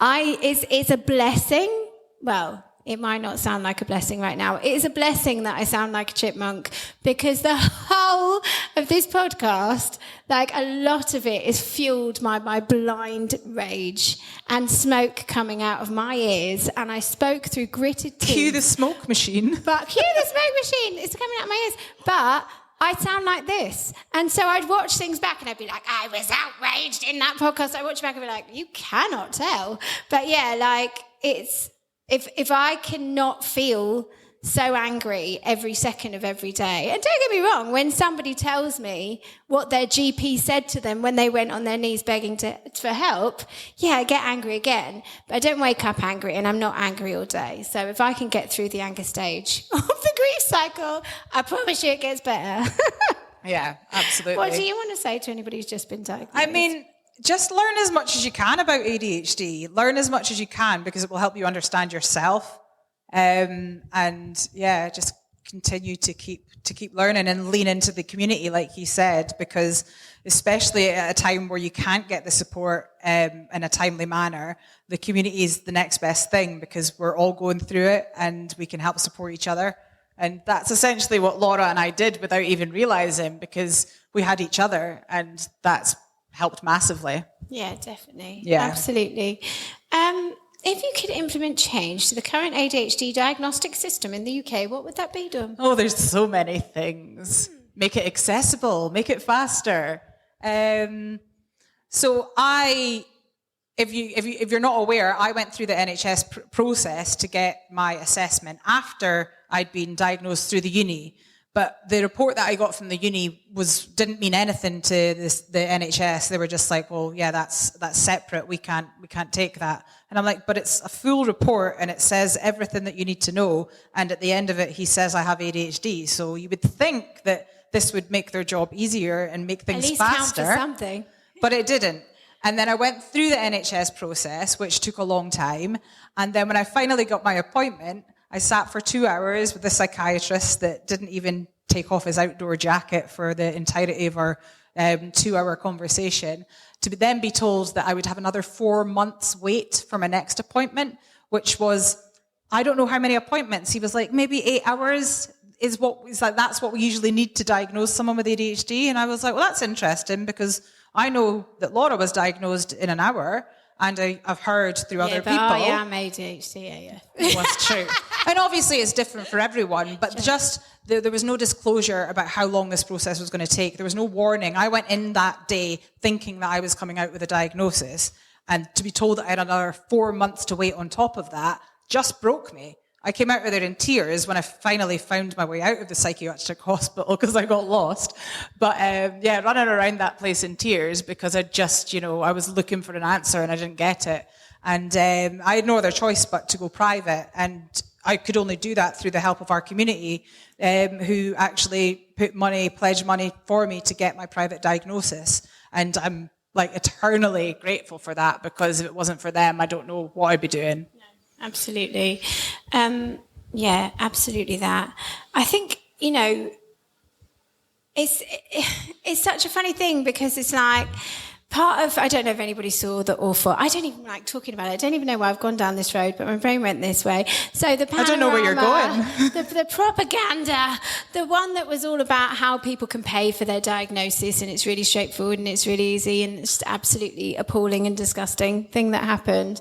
It's a blessing. Well, it might not sound like a blessing right now. It is a blessing that I sound like a chipmunk, because the whole of this podcast, a lot of it is fueled by my blind rage and smoke coming out of my ears. And I spoke through gritted teeth.
Cue the smoke machine.
Cue the smoke machine. It's coming out of my ears. But I sound like this. And so I'd watch things back and I'd be like, I was outraged in that podcast. I watch it back and be like, you cannot tell. But yeah, it's... If I cannot feel so angry every second of every day, and don't get me wrong, when somebody tells me what their GP said to them when they went on their knees begging for help, yeah, I get angry again. But I don't wake up angry, and I'm not angry all day. So if I can get through the anger stage of the grief cycle, I promise you it gets better.
Yeah, absolutely.
What do you want to say to anybody who's just been diagnosed?
I mean, just learn as much as you can about ADHD. Learn as much as you can, because it will help you understand yourself. And yeah, just continue to keep learning and lean into the community, like you said, because especially at a time where you can't get the support in a timely manner, the community is the next best thing, because we're all going through it and we can help support each other. And that's essentially what Laura and I did without even realizing, because we had each other, and that's helped massively.
Yeah, definitely.
Yeah.
Absolutely. If you could implement change to the current ADHD diagnostic system in the UK, what would that be, Dom?
Oh, there's so many things. Make it accessible, make it faster. So if you're not aware, I went through the NHS process to get my assessment after I'd been diagnosed through the uni. But the report that I got from the uni didn't mean anything to the NHS. They were just like, well, yeah, that's separate. We can't take that. And I'm like, but it's a full report and it says everything that you need to know. And at the end of it, he says I have ADHD. So you would think that this would make their job easier and make things faster.
At least count for something.
But it didn't. And then I went through the NHS process, which took a long time. And then when I finally got my appointment, I sat for 2 hours with a psychiatrist that didn't even take off his outdoor jacket for the entirety of our 2-hour conversation, to then be told that I would have another 4 months wait for my next appointment, which was, I don't know how many appointments. He was like, maybe 8 hours is like, that's what we usually need to diagnose someone with ADHD. And I was like, well, that's interesting, because I know that Laura was diagnosed in an hour, and I've heard through other people.
I am ADHD, yeah.
That's true. And obviously it's different for everyone, but just there was no disclosure about how long this process was going to take. There was no warning. I went in that day thinking that I was coming out with a diagnosis, and to be told that I had another 4 months to wait on top of that just broke me. I came out of there in tears when I finally found my way out of the psychiatric hospital, because I got lost. But running around that place in tears, because I just, I was looking for an answer and I didn't get it. And I had no other choice but to go private. And I could only do that through the help of our community, who actually pledged money for me to get my private diagnosis. And I'm like eternally grateful for that, because if it wasn't for them, I don't know what I'd be doing.
Absolutely. Absolutely that. I think, it's such a funny thing, because it's like part of, I don't know if anybody saw the awful, I don't even like talking about it. I don't even know why I've gone down this road, but my brain went this way. So the panorama,
I don't know where you're going.
the propaganda, the one that was all about how people can pay for their diagnosis, and it's really straightforward and it's really easy, and it's absolutely appalling and disgusting thing that happened.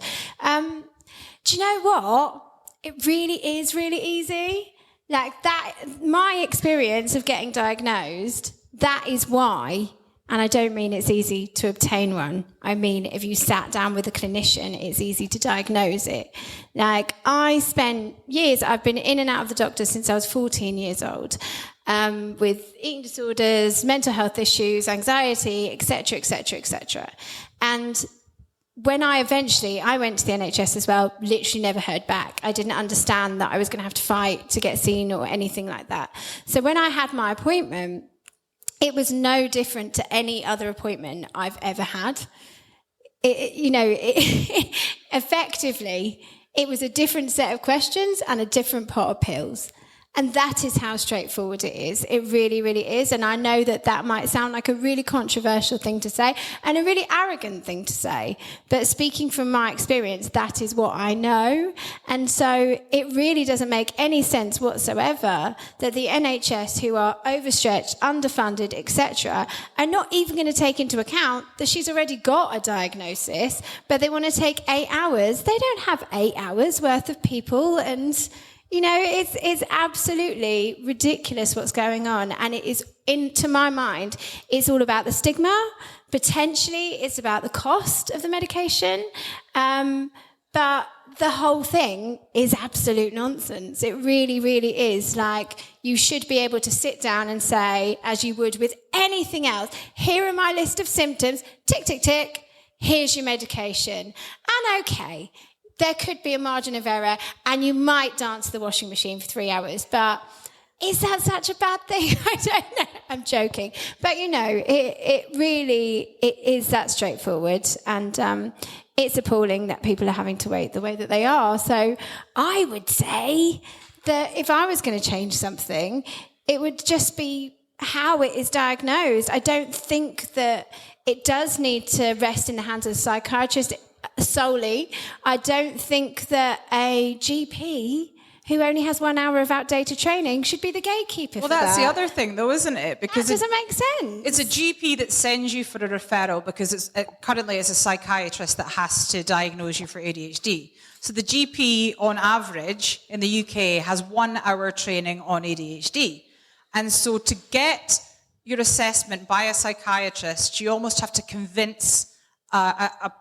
Do you know what? It really is really easy. Like that, my experience of getting diagnosed, that is why, and I don't mean it's easy to obtain one. I mean, if you sat down with a clinician, it's easy to diagnose it. Like, I spent years, I've been in and out of the doctor since I was 14 years old, with eating disorders, mental health issues, anxiety, etc., etc., etc. And when I went to the NHS as well, literally never heard back. I didn't understand that I was going to have to fight to get seen or anything like that. So when I had my appointment, it was no different to any other appointment I've ever had. Effectively, it was a different set of questions and a different pot of pills. And that is how straightforward it is. It really, really is. And I know that might sound like a really controversial thing to say and a really arrogant thing to say. But speaking from my experience, that is what I know. And so it really doesn't make any sense whatsoever that the NHS, who are overstretched, underfunded, etc., are not even going to take into account that she's already got a diagnosis, but they want to take 8 hours. They don't have 8 hours worth of people, and it's absolutely ridiculous what's going on. And it is, to my mind, it's all about the stigma. Potentially, it's about the cost of the medication. But the whole thing is absolute nonsense. It really, really is. Like, you should be able to sit down and say, as you would with anything else, here are my list of symptoms, tick, tick, tick, here's your medication. And okay, there could be a margin of error, and you might dance to the washing machine for 3 hours, but is that such a bad thing? I don't know. I'm joking. But, it really is that straightforward, and it's appalling that people are having to wait the way that they are. So I would say that if I was going to change something, it would just be how it is diagnosed. I don't think that it does need to rest in the hands of a psychiatrist solely. I don't think that a GP who only has 1 hour of outdated training should be the gatekeeper for that.
Well, that's the other thing, though, isn't it? Because
that doesn't make sense.
It's a GP that sends you for a referral, because currently it's a psychiatrist that has to diagnose you for ADHD. So the GP, on average, in the UK, has 1 hour training on ADHD. And so to get your assessment by a psychiatrist, you almost have to convince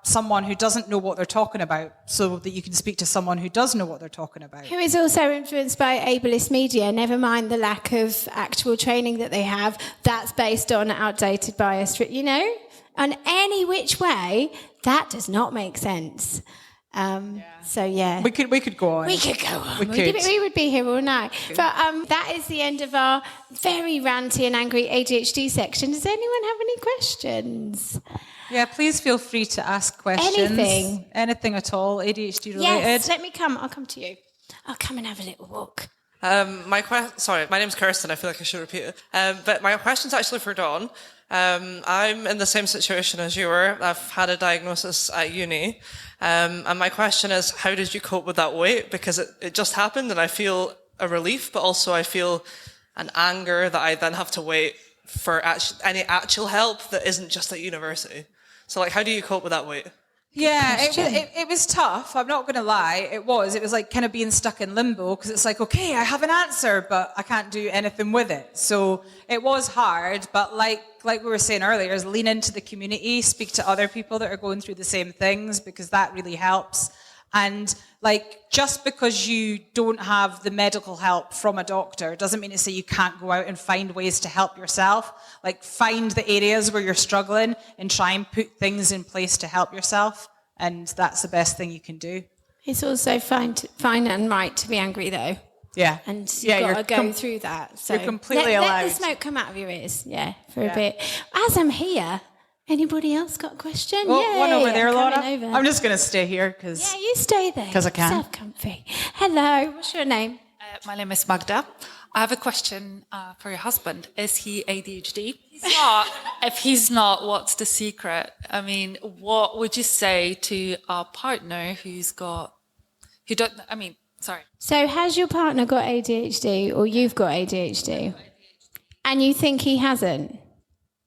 someone who doesn't know what they're talking about, so that you can speak to someone who does know what they're talking about.
Who is also influenced by ableist media, never mind the lack of actual training that they have. That's based on outdated bias, on any which way. That does not make sense. So yeah,
we could go on.
We would be here all night. But that is the end of our very ranty and angry ADHD section. Does anyone have any questions?
Yeah, please feel free to ask questions.
Anything
at all, ADHD related.
Yes, let me come. I'll come to you. I'll come and have a little walk.
Sorry, my name's Kirsten. I feel like I should repeat it. But my question's actually for Dawn. I'm in the same situation as you were. I've had a diagnosis at uni. And my question is, how did you cope with that weight? Because it just happened and I feel a relief, but also I feel an anger that I then have to wait for any actual help that isn't just at university. So like, how do you cope with that weight?
Yeah, it was tough. I'm not going to lie. It was like kind of being stuck in limbo because it's like, okay, I have an answer, but I can't do anything with it. So it was hard, but like we were saying earlier, is lean into the community, speak to other people that are going through the same things because that really helps. And like, just because you don't have the medical help from a doctor doesn't mean to say you can't go out and find ways to help yourself. Like, find the areas where you're struggling and try and put things in place to help yourself. And that's the best thing you can do.
It's also fine and right to be angry, though.
Yeah.
And you've got to go through that. So
you're completely allowed.
Let the smoke come out of your ears, for a bit. As I'm here, anybody else got a question?
Well, one over there, Laura.
Over.
I'm just going to stay here because...
Yeah, you stay there.
Because I can.
Yourself comfy. Hello, what's your name?
My name is Magda. I have a question for your husband. Is he ADHD? He's not. If he's not, what's the secret? I mean, what would you say to a partner sorry.
So has your partner got ADHD or you've got ADHD? And you think he hasn't?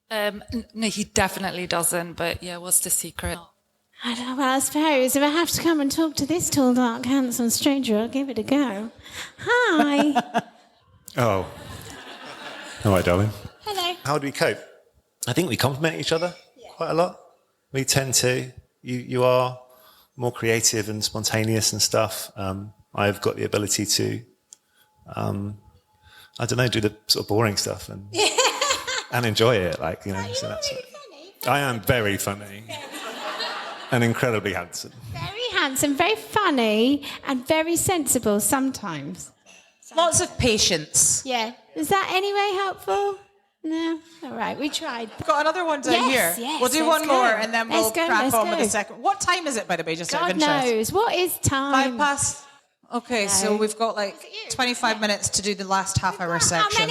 No, he definitely doesn't. But yeah, what's the secret?
I don't know. Well, I suppose if I have to come and talk to this tall, dark, handsome stranger, I'll give it a go. Hi.
Oh. All right, darling.
Hello.
How do we cope? I think we compliment each other quite a lot. We tend to. You are more creative and spontaneous and stuff. I've got the ability to, I don't know, do the sort of boring stuff and enjoy it. Like, you know. So that's
really funny.
I am very funny and incredibly handsome.
Very handsome, very funny, and very sensible sometimes.
Lots of patience.
Yeah. Is that anyway helpful? No? All right, we tried.
We've got another one down here.
Yes,
we'll do one more and then we'll crack on with the second. What time is it, by the way, just out of
God
interest?
knows. What is time?
5 past. Okay, so we've got like 25 minutes to do the last half-hour section.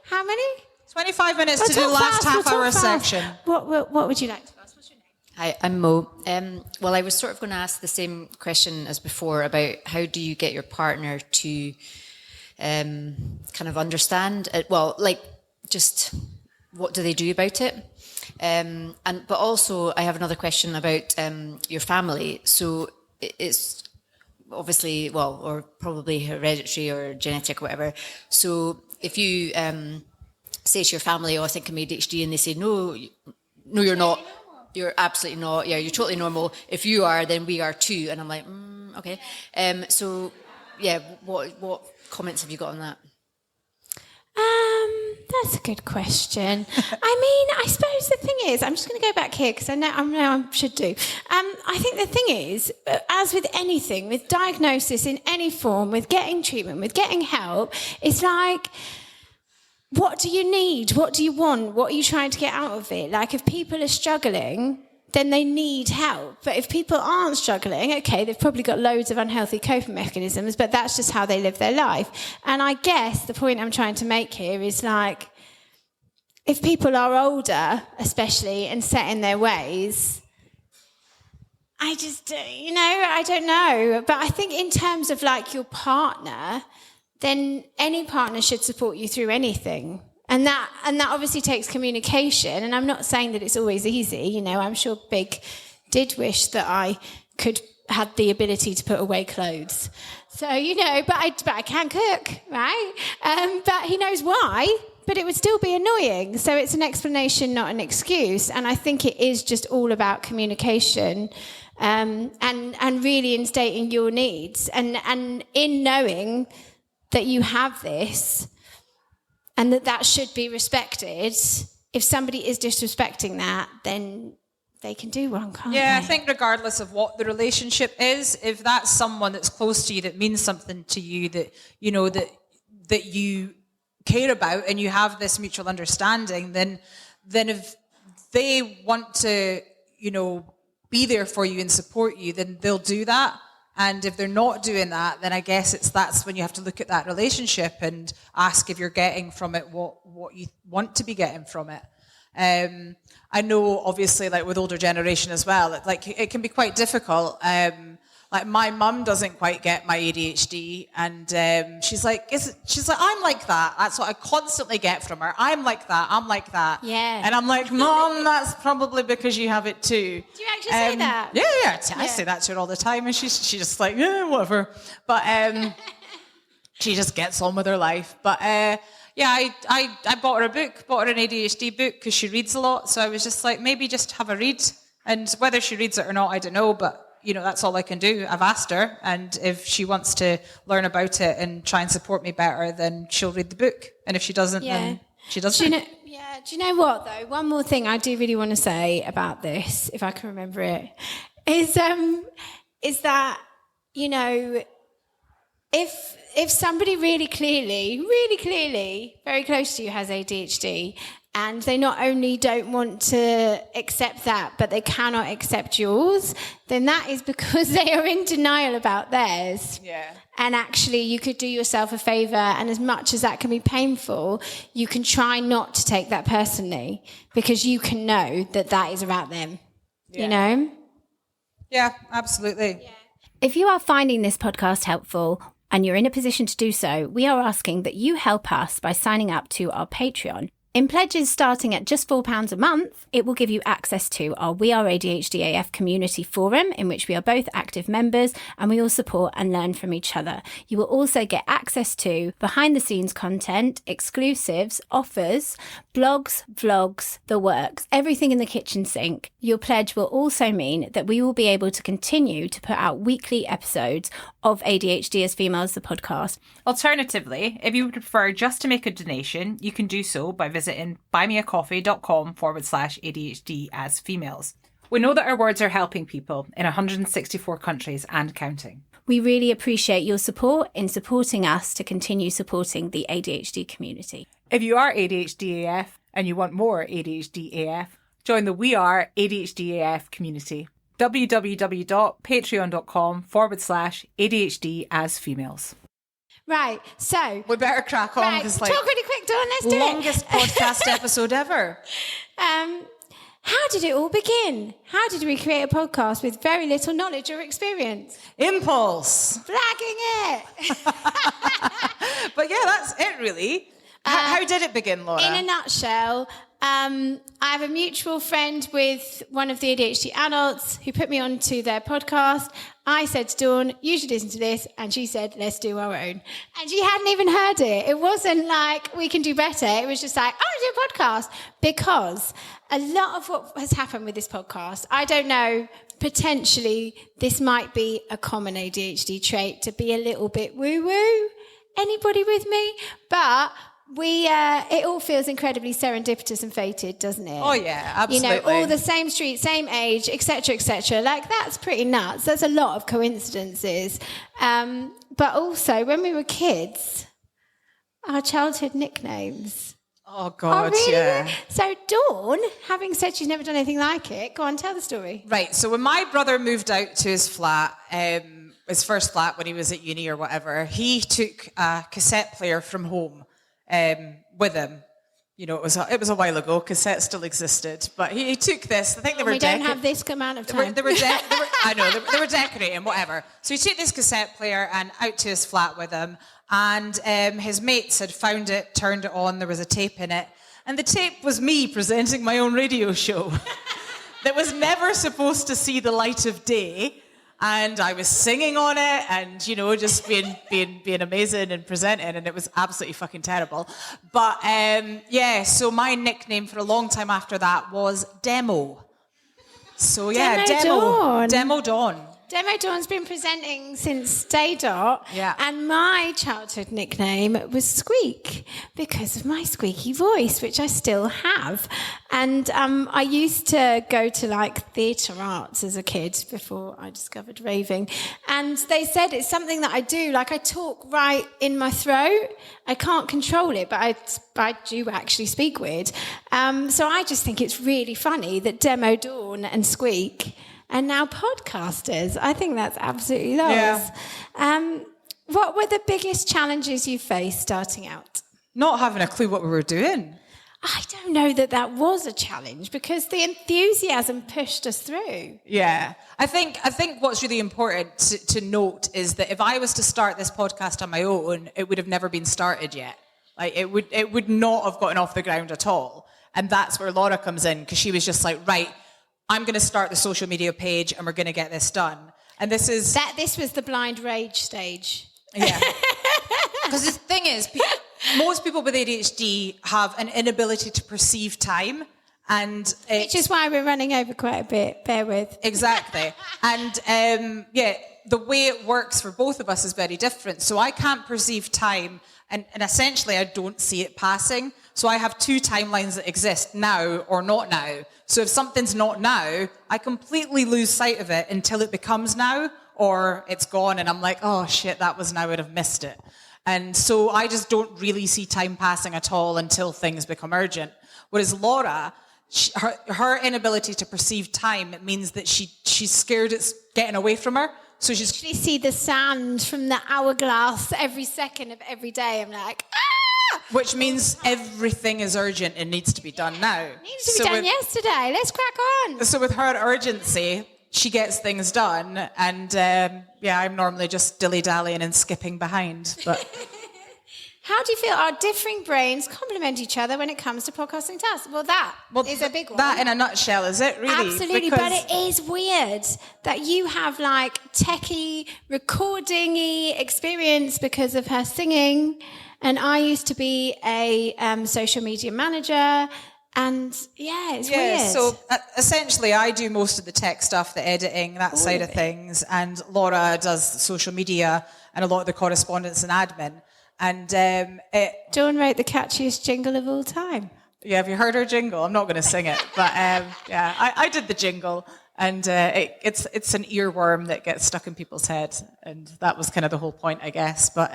How many?
25 minutes to do the last half-hour section.
What would you like to ask? What's your name?
Hi, I'm Mo. Well, I was sort of going to ask the same question as before about how do you get your partner to kind of understand it? Well, like, just what do they do about it? But also, I have another question about your family. So it's obviously, or probably hereditary or genetic or whatever. So if you say to your family, "Oh, I think I'm ADHD," and they say, "No, you're not. You're absolutely not. Yeah, you're totally normal. If you are, then we are too." And I'm like, okay. So, yeah, what comments have you got on that?
That's a good question. I mean, I suppose the thing is, I'm just going to go back here because I know I should do. I think the thing is, as with anything, with diagnosis in any form, with getting treatment, with getting help, it's like, what do you need? What do you want? What are you trying to get out of it? Like, if people are struggling, then they need help. But if people aren't struggling, okay, they've probably got loads of unhealthy coping mechanisms, but that's just how they live their life. And I guess the point I'm trying to make here is like, if people are older, especially, and set in their ways, I just, I don't know. But I think in terms of like your partner, then any partner should support you through anything. And that obviously takes communication. And I'm not saying that it's always easy. I'm sure Big did wish that I had the ability to put away clothes. So, but I can cook, right? But he knows why, but it would still be annoying. So it's an explanation, not an excuse. And I think it is just all about communication and really in stating your needs and in knowing that you have this and that should be respected. If somebody is disrespecting that, then they can do wrong, can't they?
Yeah, I think regardless of what the relationship is, if that's someone that's close to you, that means something to you, that that you care about and you have this mutual understanding, then if they want to, be there for you and support you, then they'll do that. And if they're not doing that, then I guess that's when you have to look at that relationship and ask if you're getting from it what you want to be getting from it. I know, obviously, like with older generation as well, it can be quite difficult. Like my mum doesn't quite get my ADHD, and she's like, I'm like that. That's what I constantly get from her. I'm like that. I'm like that.
Yeah.
And I'm like, Mum, that's probably because you have it too.
Do you actually say that?
Yeah. I say that to her all the time, and she's just like, yeah, whatever. But she just gets on with her life. But I bought her a book, bought her an ADHD book because she reads a lot. So I was just like, maybe just have a read, and whether she reads it or not, I don't know, but. That's all I can do. I've asked her, and if she wants to learn about it and try and support me better, then she'll read the book. And if she doesn't, then she doesn't.
Do you know what, though? One more thing I do really want to say about this, if I can remember it, is that, if somebody really clearly, very close to you has ADHD, and they not only don't want to accept that, but they cannot accept yours, then that is because they are in denial about theirs.
Yeah.
And actually, you could do yourself a favour, and as much as that can be painful, you can try not to take that personally, because you can know that is about them,
Yeah, absolutely. Yeah.
If you are finding this podcast helpful, and you're in a position to do so, we are asking that you help us by signing up to our Patreon. In pledges starting at just £4 a month, it will give you access to our We Are ADHD AF community forum, in which we are both active members and we all support and learn from each other. You will also get access to behind-the-scenes content, exclusives, offers, blogs, vlogs, the works, everything in the kitchen sink. Your pledge will also mean that we will be able to continue to put out weekly episodes of ADHD as Females, the podcast.
Alternatively, if you would prefer just to make a donation, you can do so by visiting buymeacoffee.com/ADHD as Females. We know that our words are helping people in 164 countries and counting.
We really appreciate your support in supporting us to continue supporting the ADHD community.
If you are ADHD AF and you want more ADHD AF, join the We Are ADHD AF community. www.patreon.com/ADHD as Females.
Right, so
we better crack on.
Right, talk really quick, Dawn. Let's do it.
Longest podcast episode ever.
How did it all begin? How did we create a podcast with very little knowledge or experience?
Impulse.
Flagging it.
But yeah, that's it really. How did it begin, Laura?
In a nutshell, I have a mutual friend with one of the ADHD adults who put me onto their podcast. I said to Dawn, you should listen to this. And she said, let's do our own. And she hadn't even heard it. It wasn't like we can do better. It was just like, I want to do a podcast. Because a lot of what has happened with this podcast, I don't know, potentially this might be a common ADHD trait to be a little bit woo-woo. Anybody with me? But it all feels incredibly serendipitous and fated, doesn't it?
Oh yeah, absolutely.
All the same street, same age, etc., etc. Like, that's pretty nuts. There's a lot of coincidences. But also, when we were kids, our childhood nicknames.
Oh God,
really?
Yeah.
So Dawn, having said she's never done anything like it, go on, tell the story.
Right. So when my brother moved out to his flat, his first flat when he was at uni or whatever, he took a cassette player from home. With him, it was a while ago. Cassettes still existed, but he took this. I think they were.
We don't have this amount of time.
They were decorating, whatever. So he took this cassette player and out to his flat with him, and his mates had found it, turned it on. There was a tape in it, and the tape was me presenting my own radio show that was never supposed to see the light of day. And I was singing on it and, just being amazing and presenting, and it was absolutely fucking terrible. But, so my nickname for a long time after that was Demo. So, yeah, Demo Dawn.
Demo Dawn's been presenting since day dot.
Yeah.
And my childhood nickname was Squeak because of my squeaky voice, which I still have. And I used to go to theatre arts as a kid before I discovered raving. And they said it's something that I do. I talk right in my throat. I can't control it, but I do actually speak weird. So I just think it's really funny that Demo Dawn and Squeak and now podcasters. I think that's absolutely loads. What were the biggest challenges you faced starting out?
Not having a clue what we were doing.
I don't know that was a challenge because the enthusiasm pushed us through.
Yeah. I think what's really important to note is that if I was to start this podcast on my own, it would have never been started yet. Like it would not have gotten off the ground at all. And that's where Laura comes in, because she was just like, right, I'm going to start the social media page and we're going to get this done. And this was
the blind rage stage.
Yeah. Because the thing is, most people with ADHD have an inability to perceive time.
Which is why we're running over quite a bit. Bear with.
Exactly. And the way it works for both of us is very different. So I can't perceive time, and essentially I don't see it passing. So I have two timelines that exist, now or not now. So if something's not now, I completely lose sight of it until it becomes now, or it's gone and I'm like, oh shit, that was now, I'd have missed it. And so I just don't really see time passing at all until things become urgent. Whereas Laura, her inability to perceive time, it means that she's scared it's getting away from her. So she's
actually see the sand from the hourglass every second of every day. I'm like, ah!
Which means everything is urgent and needs to be done now.
Needs to be done yesterday. Let's crack on.
So with her urgency, she gets things done, and I'm normally just dilly-dallying and skipping behind. But
how do you feel our differing brains complement each other when it comes to podcasting tasks? Well, that is a big one.
That in a nutshell is it, really?
Absolutely, but it is weird that you have like techie, recording-y experience because of her singing, and I used to be a social media manager. And it's weird.
So essentially I do most of the tech stuff, the editing, that side of things, and Laura does social media and a lot of the correspondence and admin. And
Dawn wrote the catchiest jingle of all time.
Yeah, have you heard her jingle? I'm not going to sing it, but I did the jingle, and it's an earworm that gets stuck in people's heads, and that was kind of the whole point, I guess. But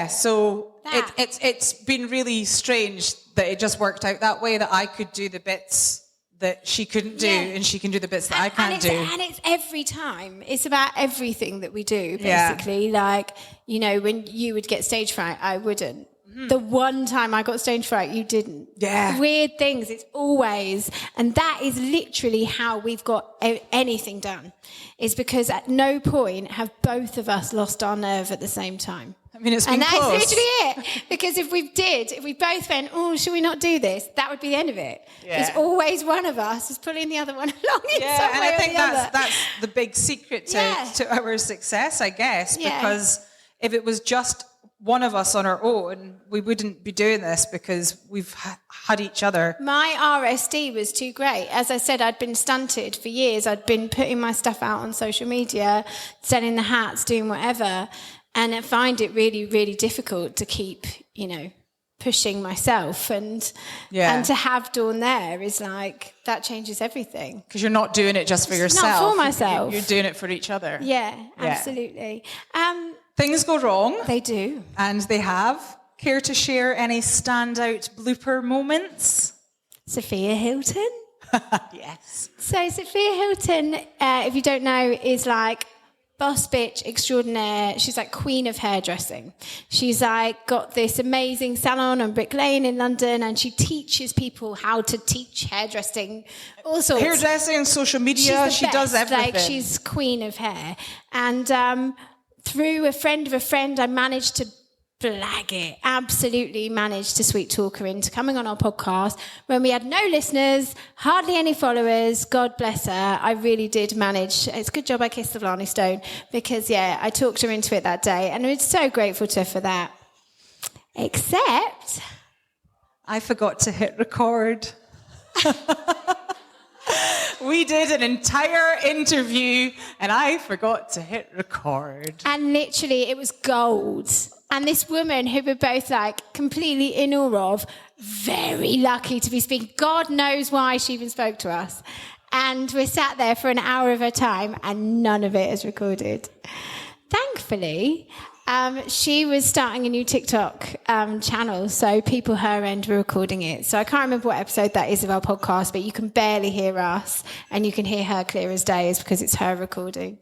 so it's been really strange that it just worked out that way, that I could do the bits that she couldn't do, and she can do the bits that I can't do.
And it's every time. It's about everything that we do, basically. Yeah. Like, when you would get stage fright, I wouldn't. Mm-hmm. The one time I got stage fright, you didn't.
Yeah.
Weird things. It's always, and that is literally how we've got anything done, is because at no point have both of us lost our nerve at the same time.
I mean, it's been
and that's
close.
literally it. Because if we both went, oh, should we not do this? That would be the end of it. Because always one of us is pulling the other one along in some way
and I think
or the other.
that's the big secret to our success, I guess. Yeah. Because if it was just one of us on our own, we wouldn't be doing this, because we've had each other.
My RSD was too great. As I said, I'd been stunted for years. I'd been putting my stuff out on social media, selling the hats, doing whatever. And I find it really, really difficult to keep, pushing myself. And to have Dawn there is like, that changes everything.
Because you're not doing it just for yourself.
Not for myself.
You're doing it for each other.
Yeah, absolutely.
Things go wrong.
They do.
And they have. Care to share any standout blooper moments?
Sophia Hilton.
Yes.
So Sophia Hilton, if you don't know, is like boss bitch extraordinaire. She's like queen of hairdressing. She's like got this amazing salon on Brick Lane in London, and she teaches people how to teach hairdressing, all sorts.
Hairdressing, social media, she does everything.
Like, she's queen of hair. And through a friend of a friend, I managed to blag it. Absolutely managed to sweet talk her into coming on our podcast when we had no listeners, hardly any followers. God bless her. I really did manage. It's a good job I kissed the Blarney Stone, because I talked her into it that day, and I'm so grateful to her for that. Except
I forgot to hit record. We did an entire interview and I forgot to hit record.
And literally it was gold. And this woman who we're both like completely in awe of, very lucky to be speaking. God knows why she even spoke to us. And we sat there for an hour of her time and none of it is recorded. Thankfully, she was starting a new TikTok channel, so people her end were recording it. So I can't remember what episode that is of our podcast, but you can barely hear us, and you can hear her clear as day, is because it's her recording.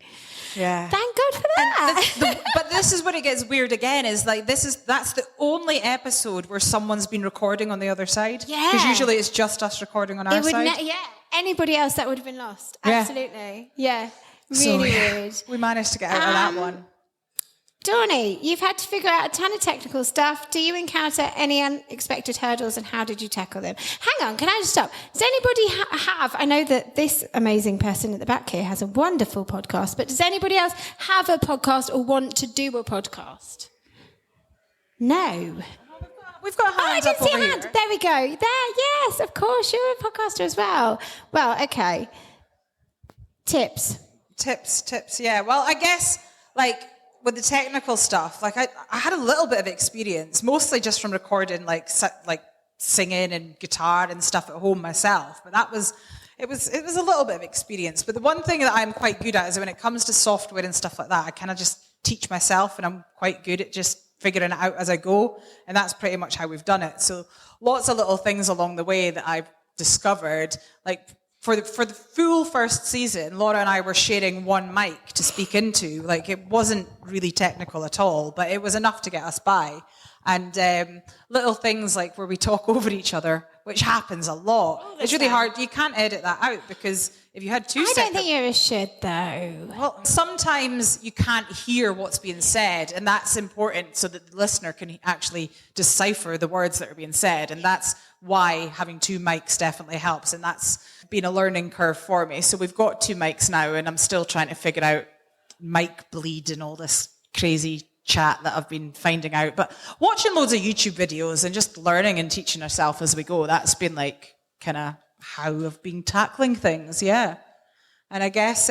Yeah.
Thank God for that.
But this is when it gets weird again, is like that's the only episode where someone's been recording on the other side.
Yeah.
Because usually it's just us recording on our side.
Anybody else that would have been lost.
Yeah.
Absolutely. Yeah. Really weird.
We managed to get out of that one.
Dawny, you've had to figure out a ton of technical stuff. Do you encounter any unexpected hurdles, and how did you tackle them? Hang on, can I just stop? Does anybody have, I know that this amazing person at the back here has a wonderful podcast, but does anybody else have a podcast or want to do a podcast? No.
We've got hands up over here.
There we go. There, yes, of course, you're a podcaster as well. Well, okay. Tips,
yeah. Well, I guess, like, with the technical stuff, like I had a little bit of experience, mostly just from recording like singing and guitar and stuff at home myself. But it was a little bit of experience. But the one thing that I'm quite good at is when it comes to software and stuff like that, I kind of just teach myself, and I'm quite good at just figuring it out as I go. And that's pretty much how we've done it. So lots of little things along the way that I've discovered, like. For the full first season, Laura and I were sharing one mic to speak into. Like, it wasn't really technical at all, but it was enough to get us by. And little things like where we talk over each other, which happens a lot. It's really hard. You can't edit that out, because if you had two
I don't think you ever should, though.
Well, sometimes you can't hear what's being said, and that's important so that the listener can actually decipher the words that are being said. And that's why having two mics definitely helps. And that's been a learning curve for me. So we've got two mics now, and I'm still trying to figure out mic bleed and all this crazy chat that I've been finding out. But watching loads of YouTube videos and just learning and teaching ourselves as we go, that's been like kind of how I've been tackling things, yeah. And I guess,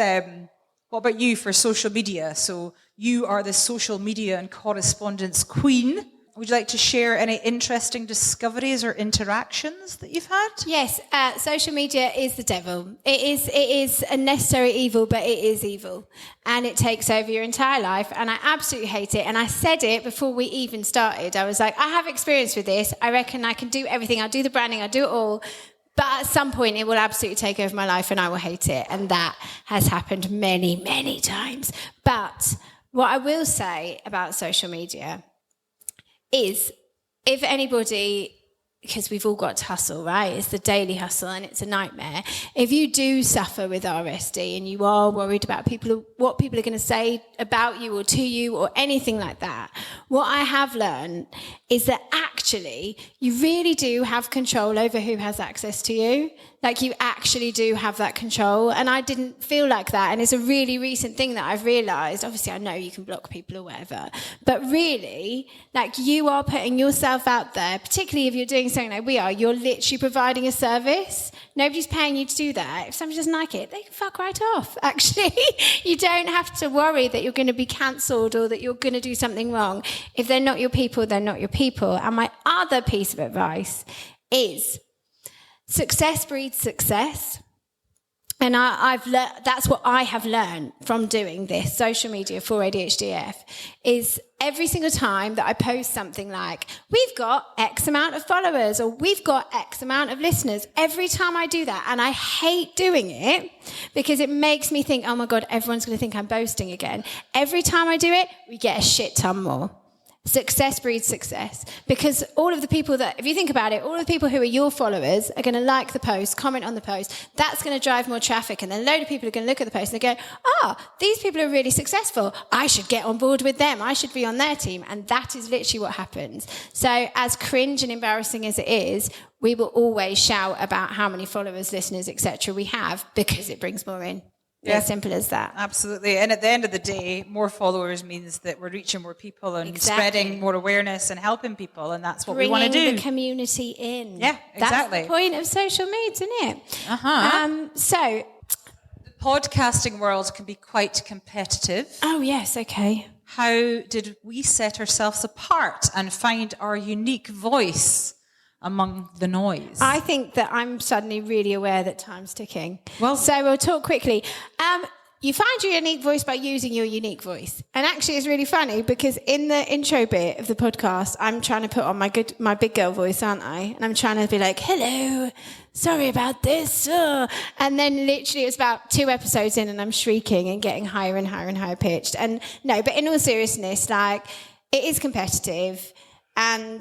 what about you for social media? So you are the social media and correspondence queen. Would you like to share any interesting discoveries or interactions that you've had?
Yes, social media is the devil. It is a necessary evil, but it is evil. And it takes over your entire life. And I absolutely hate it. And I said it before we even started. I was like, I have experience with this. I reckon I can do everything. I'll do the branding. I'll do it all. But at some point, it will absolutely take over my life and I will hate it. And that has happened many, many times. But what I will say about social media is, if anybody, because we've all got to hustle, right? It's the daily hustle and it's a nightmare. If you do suffer with RSD and you are worried about what people are going to say about you or to you or anything like that, what I have learned is that actually you really do have control over who has access to you. Like, you actually do have that control. And I didn't feel like that. And it's a really recent thing that I've realised. Obviously, I know you can block people or whatever. But really, like, you are putting yourself out there, particularly if you're doing something like we are. You're literally providing a service. Nobody's paying you to do that. If somebody doesn't like it, they can fuck right off, actually. You don't have to worry that you're going to be cancelled or that you're going to do something wrong. If they're not your people, they're not your people. And my other piece of advice is, success breeds success. And that's what I have learned from doing this social media for ADHDF, is every single time that I post something like, we've got X amount of followers or we've got X amount of listeners, every time I do that, and I hate doing it because it makes me think, oh my God, everyone's going to think I'm boasting again. Every time I do it, we get a shit ton more. Success breeds success, because all of the people that, if you think about it, all of the people who are your followers are going to like the post, comment on the post. That's going to drive more traffic, and then a load of people are going to look at the post and they go, these people are really successful. I should get on board with them. I should be on their team. And that is literally what happens. So as cringe and embarrassing as it is, we will always shout about how many followers, listeners, etc. we have, because it brings more in. Yeah. As simple as that.
Absolutely. And at the end of the day, more followers means that we're reaching more people and spreading more awareness and helping people. And that's what we want to do.
Bringing the community in.
Yeah, exactly.
That's the point of social media, isn't it? So
the podcasting world can be quite competitive.
Oh, yes. Okay.
How did we set ourselves apart and find our unique voice among the noise?
I think that I'm suddenly really aware that time's ticking. Well, so we'll talk quickly. you find your unique voice by using your unique voice. And actually it's really funny because in the intro bit of the podcast, I'm trying to put on my big girl voice, aren't I? And I'm trying to be like, hello, sorry about this. And then literally it's about 2 episodes in and I'm shrieking and getting higher and higher and higher pitched. And no, but in all seriousness, like, it is competitive and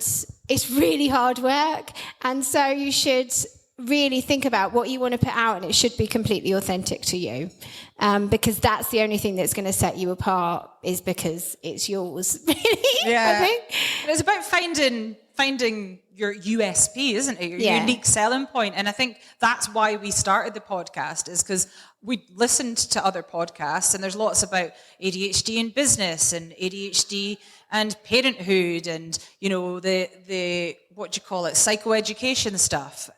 it's really hard work. And so you should really think about what you want to put out, and it should be completely authentic to you, because that's the only thing that's going to set you apart, is because it's yours. Really,
Yeah.
I think.
It's about finding your USP, isn't it? Your unique selling point. And I think that's why we started the podcast, is because we listened to other podcasts, and there's lots about ADHD in business and ADHD and parenthood and, you know, the what do you call it, psychoeducation stuff.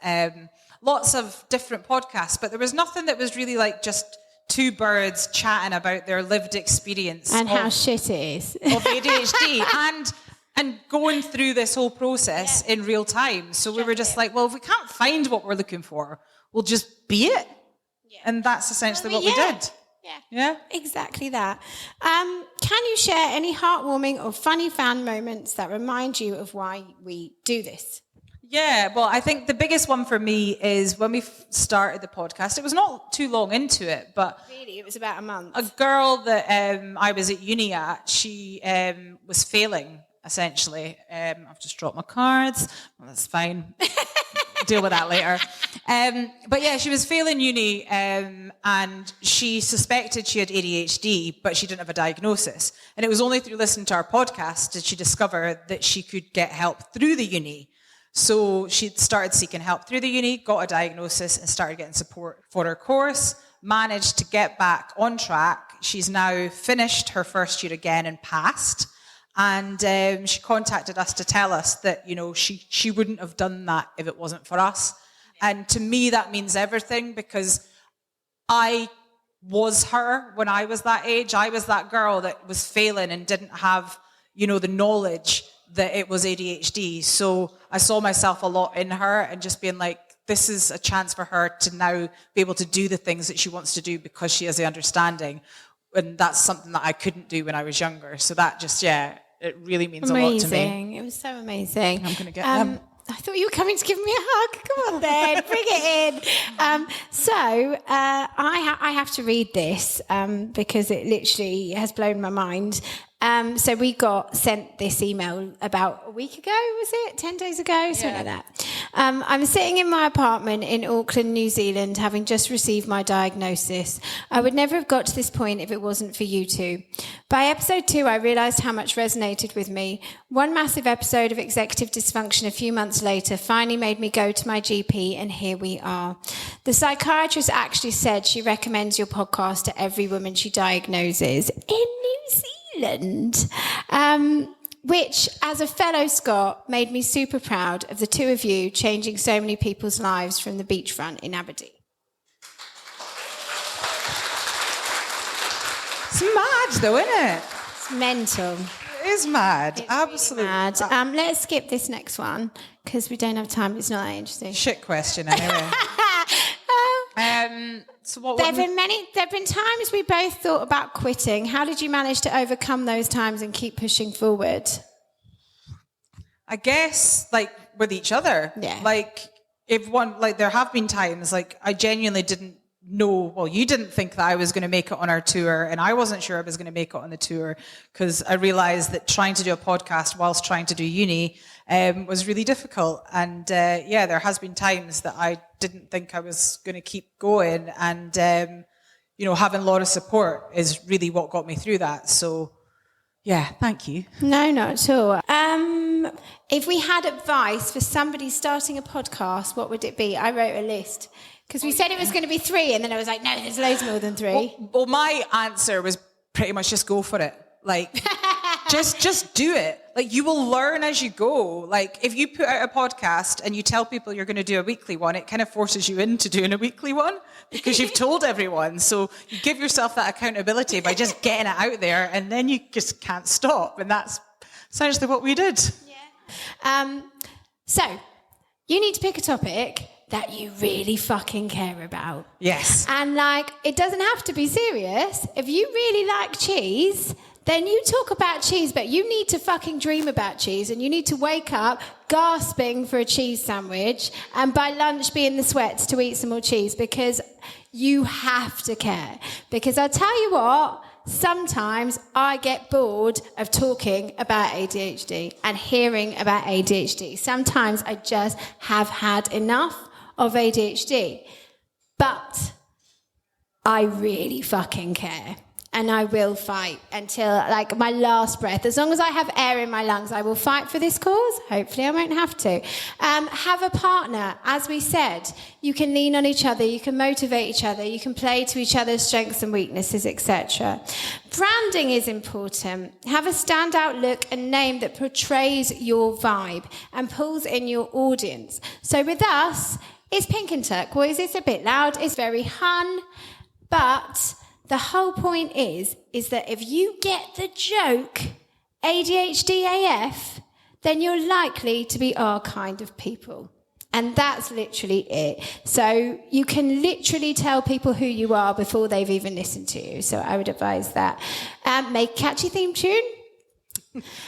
Lots of different podcasts, but there was nothing that was really like just two birds chatting about their lived experience
And how shit it is.
of ADHD and going through this whole process in real time. So we were just like, well, if we can't find what we're looking for, we'll just be it. Yeah. And that's essentially what we did. Yeah.
Exactly that. Can you share any heartwarming or funny fan moments that remind you of why we do this?
Yeah, well, I think the biggest one for me is when we started the podcast. It was not too long into it, but
Really, it was about a month.
a girl that I was at uni at, she was failing, essentially. I've just dropped my cards. Well, that's fine. Deal with that later. But yeah, she was failing uni, and she suspected she had ADHD, but she didn't have a diagnosis. And it was only through listening to our podcast did she discover that she could get help through the uni. So she started seeking help through the uni, got a diagnosis, and started getting support for her course, managed to get back on track. She's now finished her first year again and passed. And she contacted us to tell us that, you know, she wouldn't have done that if it wasn't for us. And to me, that means everything, because I was her when I was that age. I was that girl that was failing and didn't have, you know, the knowledge that it was ADHD. So I saw myself a lot in her and just being like, this is a chance for her to now be able to do the things that she wants to do because she has the understanding. And that's something that I couldn't do when I was younger. So that just, it really means a lot to me.
Amazing. It was so amazing.
I'm going to get them.
I thought you were coming to give me a hug. Come on then, bring it in. So I have to read this because it literally has blown my mind. So we got sent this email about a week ago, was it? 10 days ago? Something like that. I'm sitting in my apartment in Auckland, New Zealand, having just received my diagnosis. I would never have got to this point if it wasn't for you two. By episode 2, I realised how much resonated with me. One massive episode of executive dysfunction a few months later finally made me go to my GP, and here we are. The psychiatrist actually said she recommends your podcast to every woman she diagnoses in New Zealand. Which, as a fellow Scot, made me super proud of the two of you changing so many people's lives from the beachfront in Aberdeen.
It's mad though, isn't it?
It's mental.
It is mad.
It's
Absolutely
really mad. Let's skip this next one because we don't have time. It's not that interesting.
Shit question anyway. So what?
There have been times we both thought about quitting. How did you manage to overcome those times and keep pushing forward?
I guess, like, with each other.
Yeah.
Like, there have been times, like, I genuinely didn't know, well, you didn't think that I was going to make it on our tour, and I wasn't sure I was going to make it on the tour, because I realised that trying to do a podcast whilst trying to do uni was really difficult. And, there has been times that I didn't think I was going to keep going, and, having a lot of support is really what got me through that. So, yeah, thank you.
No, not at all. If we had advice for somebody starting a podcast, what would it be? I wrote a list because we said it was going to be 3, and then I was like, no, there's loads more than 3.
Well, my answer was pretty much just go for it. Like, just do it. Like, you will learn as you go. Like, if you put out a podcast and you tell people you're going to do a weekly one, it kind of forces you into doing a weekly one because you've told everyone. So you give yourself that accountability by just getting it out there, and then you just can't stop. And that's essentially what we did.
So you need to pick a topic that you really fucking care about.
Yes.
And like, it doesn't have to be serious. If you really like cheese, then you talk about cheese, but you need to fucking dream about cheese, and you need to wake up gasping for a cheese sandwich and by lunch be in the sweats to eat some more cheese, because you have to care. Because I tell you what, sometimes I get bored of talking about ADHD and hearing about ADHD. Sometimes I just have had enough of ADHD. But I really fucking care. And I will fight until, like, my last breath. As long as I have air in my lungs, I will fight for this cause. Hopefully I won't have to. Have a partner. As we said, you can lean on each other, you can motivate each other, you can play to each other's strengths and weaknesses, etc. Branding is important. Have a standout look and name that portrays your vibe and pulls in your audience. So with us, it's Pink and Turquoise. It's a bit loud. It's very hun. But the whole point is that if you get the joke, ADHD AF, then you're likely to be our kind of people. And that's literally it. So you can literally tell people who you are before they've even listened to you. So I would advise that. Make a catchy theme tune.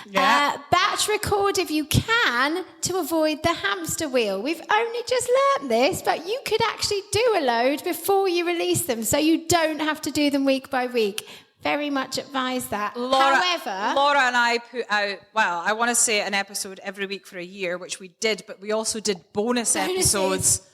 Yeah.
Batch record if you can to avoid the hamster wheel. We've only just learned this, but you could actually do a load before you release them, so you don't have to do them week by week. Very much advise that. However,
Laura and I put out, well, I want to say an episode every week for a year, which we did, but we also did bonus episodes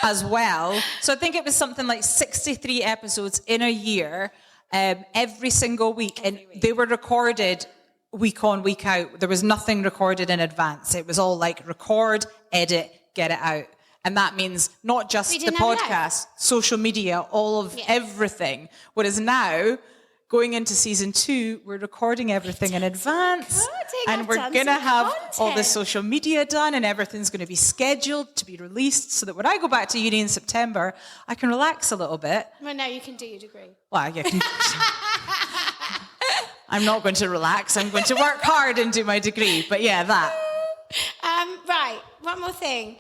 as well. So I think it was something like 63 episodes in a year, every single week, and they were recorded week on, week out. There was nothing recorded in advance. It was all like record, edit, get it out. And that means not just the podcast, social media, all of everything. Whereas now, going into season 2, we're recording everything in advance. And we're going to have all the social media done, and everything's going to be scheduled to be released so that when I go back to uni in September, I can relax a little bit.
well, no, you can do your degree.
Well, yeah. I'm not going to relax. I'm going to work hard and do my degree. But yeah, that.
Right, one more thing.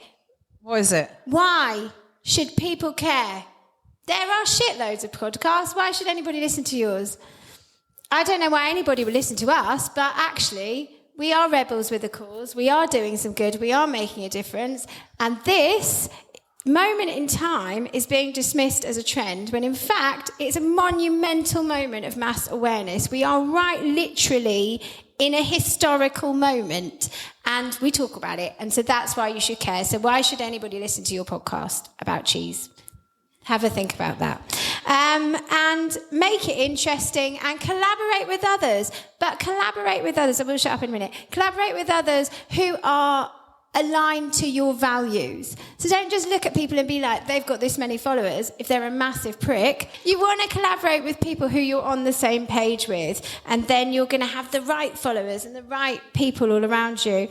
What is it?
Why should people care? There are shitloads of podcasts. Why should anybody listen to yours? I don't know why anybody would listen to us, but actually, we are rebels with a cause. We are doing some good. We are making a difference. And this moment in time is being dismissed as a trend, when in fact, it's a monumental moment of mass awareness. We are right literally in a historical moment, and we talk about it. And so that's why you should care. So why should anybody listen to your podcast about cheese? Have a think about that. And make it interesting and collaborate with others. But collaborate with others, I will shut up in a minute. Collaborate with others who are aligned to your values. So don't just look at people and be like, they've got this many followers, if they're a massive prick. You want to collaborate with people who you're on the same page with, and then you're going to have the right followers and the right people all around you.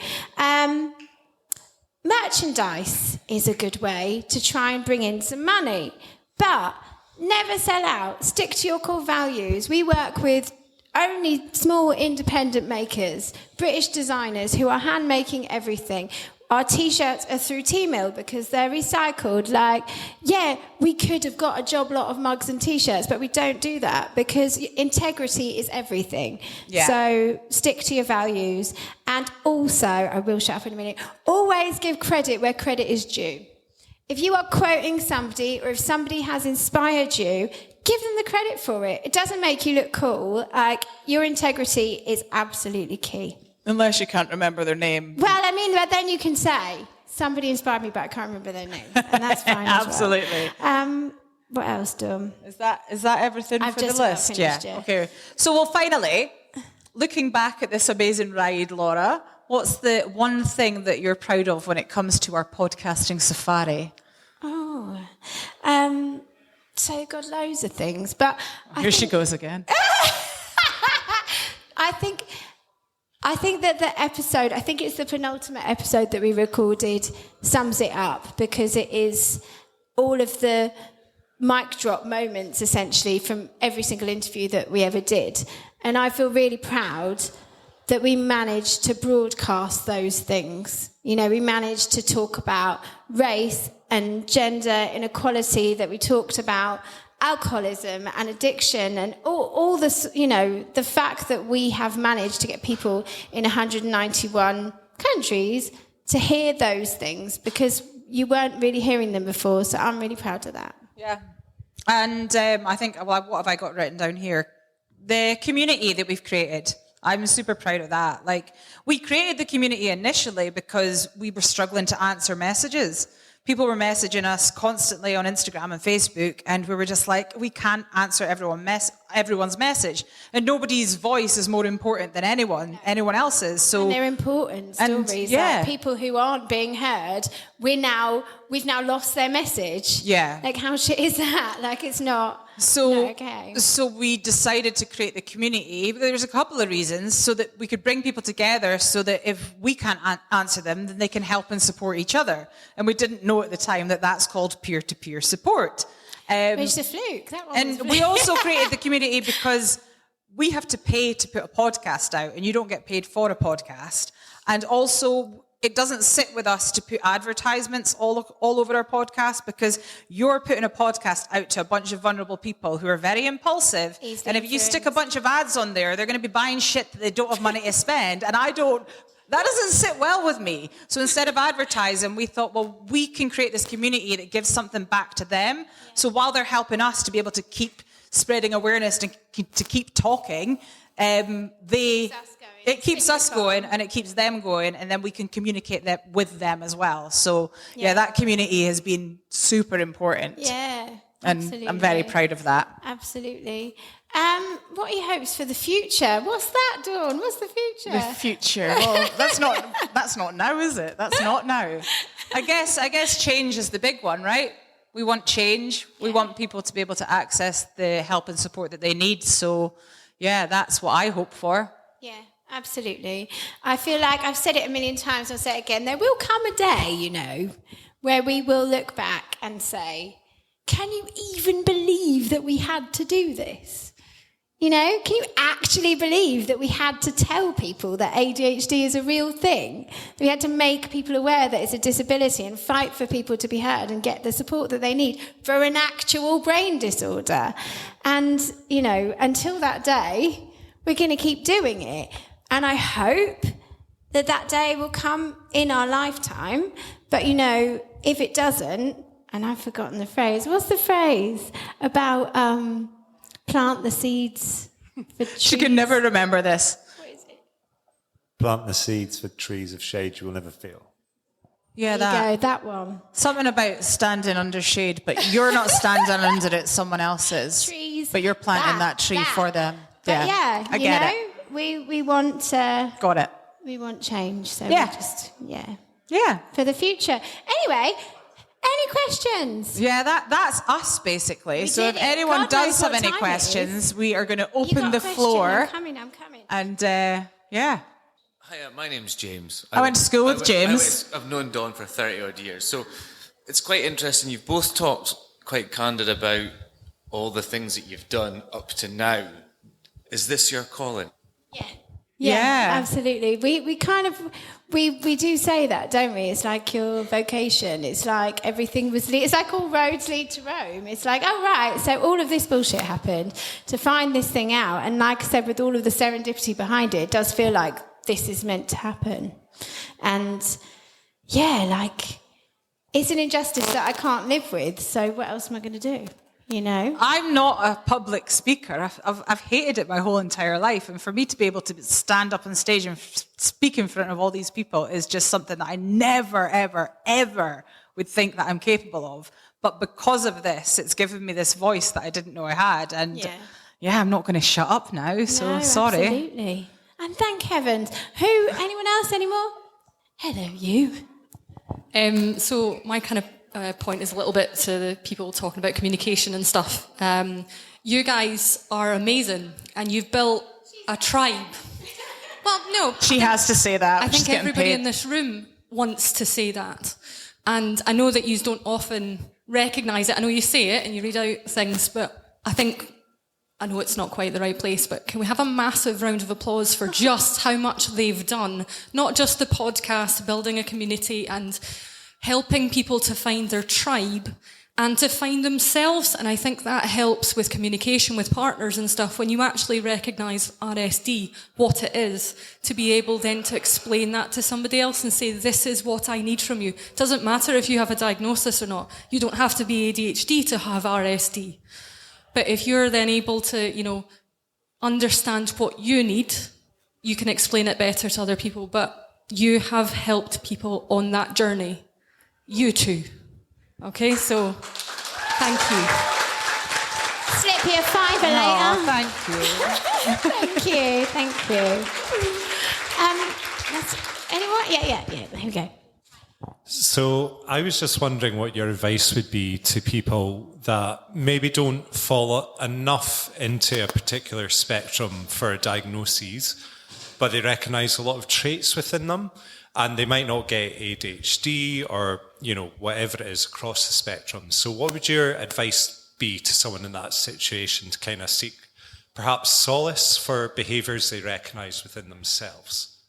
Merchandise is a good way to try and bring in some money, but never sell out. Stick to your core values. We work with only small independent makers, British designers who are hand making everything. Our t-shirts are through T-Mill because they're recycled. Like, yeah, we could have got a job lot of mugs and t-shirts, but we don't do that because integrity is everything. Yeah. So stick to your values. And also, I will shut up in a minute, always give credit where credit is due. If you are quoting somebody, or if somebody has inspired you, give them the credit for it. It doesn't make you look cool. Like, your integrity is absolutely key.
Unless you can't remember their name.
Well, I mean, but then you can say, somebody inspired me, but I can't remember their name. And that's fine.
Absolutely.
As well. What else, Dom?
Is that everything
I've
for the
just
list?
finished,
Yeah. Okay. So, well, finally, looking back at this amazing ride, Laura, what's the one thing that you're proud of when it comes to our podcasting safari?
Oh, so got loads of things, but
Here she goes again.
I think that the episode, I think it's the penultimate episode that we recorded, sums it up, because it is all of the mic drop moments, essentially, from every single interview that we ever did. And I feel really proud that we managed to broadcast those things. You know, we managed to talk about race and gender inequality, that we talked about alcoholism and addiction and all this, you know, the fact that we have managed to get people in 191 countries to hear those things, because you weren't really hearing them before. So I'm really proud of that.
Yeah. And I think, well, what have I got written down here? The community that we've created. I'm super proud of that. Like, we created the community initially because we were struggling to answer messages. People were messaging us constantly on Instagram and Facebook, and we were just like, we can't answer everyone's message. And nobody's voice is more important than anyone else's. So,
and they're important stories. Like people who aren't being heard, we've now lost their message.
Yeah.
Like, how shit is that? Like, it's not okay.
So we decided to create the community. There was a couple of reasons, so that we could bring people together, so that if we can't answer them, then they can help and support each other. And we didn't know at the time that that's called peer-to-peer support.
Which is a fluke. That one
and we also created the community because we have to pay to put a podcast out, and you don't get paid for a podcast. And also, it doesn't sit with us to put advertisements all over our podcast, because you're putting a podcast out to a bunch of vulnerable people who are very impulsive. And if you stick a bunch of ads on there, they're going to be buying shit that they don't have money to spend. And that doesn't sit well with me. So instead of advertising, we thought, well, we can create this community that gives something back to them. Yeah. So while they're helping us to be able to keep spreading awareness and to keep talking, it keeps us going and it keeps them going, and then we can communicate that with them as well. So that community has been super important.
Yeah,
and
absolutely. I'm
very proud of that.
Absolutely. What are your hopes for the future? What's that, Dawn? What's the future?
The future. Well, that's not now, is it? That's not now. I guess change is the big one, right? We want change. We want people to be able to access the help and support that they need. So, yeah, that's what I hope for.
Yeah, absolutely. I feel like I've said it a million times, I'll say it again. There will come a day, you know, where we will look back and say, can you even believe that we had to do this? You know, can you actually believe that we had to tell people that ADHD is a real thing? That we had to make people aware that it's a disability and fight for people to be heard and get the support that they need for an actual brain disorder. And, you know, until that day, we're going to keep doing it. And I hope that day will come in our lifetime. But, you know, if it doesn't, and I've forgotten the phrase. What's the phrase about plant the seeds for trees?
She can never remember this.
What is it?
Plant the seeds for trees of shade you will never feel.
Yeah,
there you go, that one.
Something about standing under shade, but you're not standing under it, someone else is.
Trees.
But you're planting that tree for them.
But yeah,
I get it.
We want
got it.
We want change, so
yeah.
we just
yeah
for the future. Anyway, any questions?
Yeah, that's us basically. So if anyone does have any questions, we are going to open the floor.
I'm coming.
And yeah.
Hi, my name's James.
I went to school with James.
I've known Dawn for 30 odd years, so it's quite interesting. You've both talked quite candid about all the things that you've done up to now. Is this your calling?
Yeah, absolutely. We kind of we do say that, don't we? It's like your vocation. It's like everything was. It's like all roads lead to Rome. It's like, oh right, so all of this bullshit happened to find this thing out. And like I said, with all of the serendipity behind it, it does feel like this is meant to happen. And yeah, like it's an injustice that I can't live with. So what else am I going to do? You know,
I'm not a public speaker. I've hated it my whole entire life, and for me to be able to stand up on stage and speak in front of all these people is just something that I never, ever, ever would think that I'm capable of. But because of this, it's given me this voice that I didn't know I had, and I'm not going to shut up now. So sorry.
Absolutely. And thank heavens. Anyone else anymore? Hello, you.
So my kind of point is a little bit to the people talking about communication and stuff. You guys are amazing, and you've built a tribe. Well, no.
She has to say that.
I think everybody in this room wants to say that. And I know that you don't often recognise it. I know you say it and you read out things, but I think I know it's not quite the right place, but can we have a massive round of applause for just how much they've done? Not just the podcast, building a community and helping people to find their tribe and to find themselves. And I think that helps with communication with partners and stuff when you actually recognise RSD, what it is, to be able then to explain that to somebody else and say, this is what I need from you. It doesn't matter if you have a diagnosis or not. You don't have to be ADHD to have RSD. But if you're then able to, understand what you need, you can explain it better to other people. But you have helped people on that journey. You too. Okay, so thank you.
Slip you a fiver later.
Thank you.
Thank you. Anyone? Yeah. There we go.
So I was just wondering what your advice would be to people that maybe don't fall enough into a particular spectrum for diagnoses, but they recognise a lot of traits within them, and they might not get ADHD or, whatever it is across the spectrum. So what would your advice be to someone in that situation to kind of seek perhaps solace for behaviours they recognise within themselves?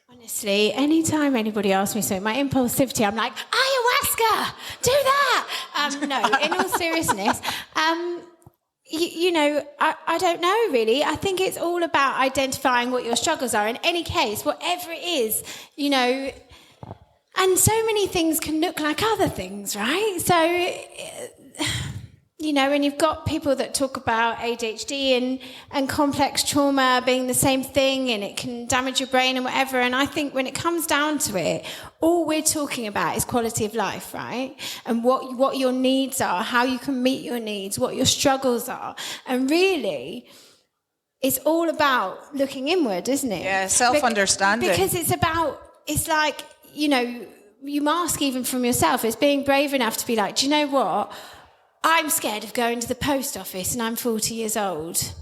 Honestly, anytime anybody asks me something, my impulsivity, I'm like, ayahuasca, do that. No, in all seriousness, I don't know really. I think it's all about identifying what your struggles are in any case, whatever it is, and so many things can look like other things, right? So, and you've got people that talk about ADHD and complex trauma being the same thing, and it can damage your brain and whatever. And I think when it comes down to it, all we're talking about is quality of life, right? And what your needs are, how you can meet your needs, what your struggles are. And really, it's all about looking inward, isn't it?
Yeah, self-understanding.
Because it's like, you mask even from yourself. It's being brave enough to be like, do you know what? I'm scared of going to the post office and I'm 40 years old.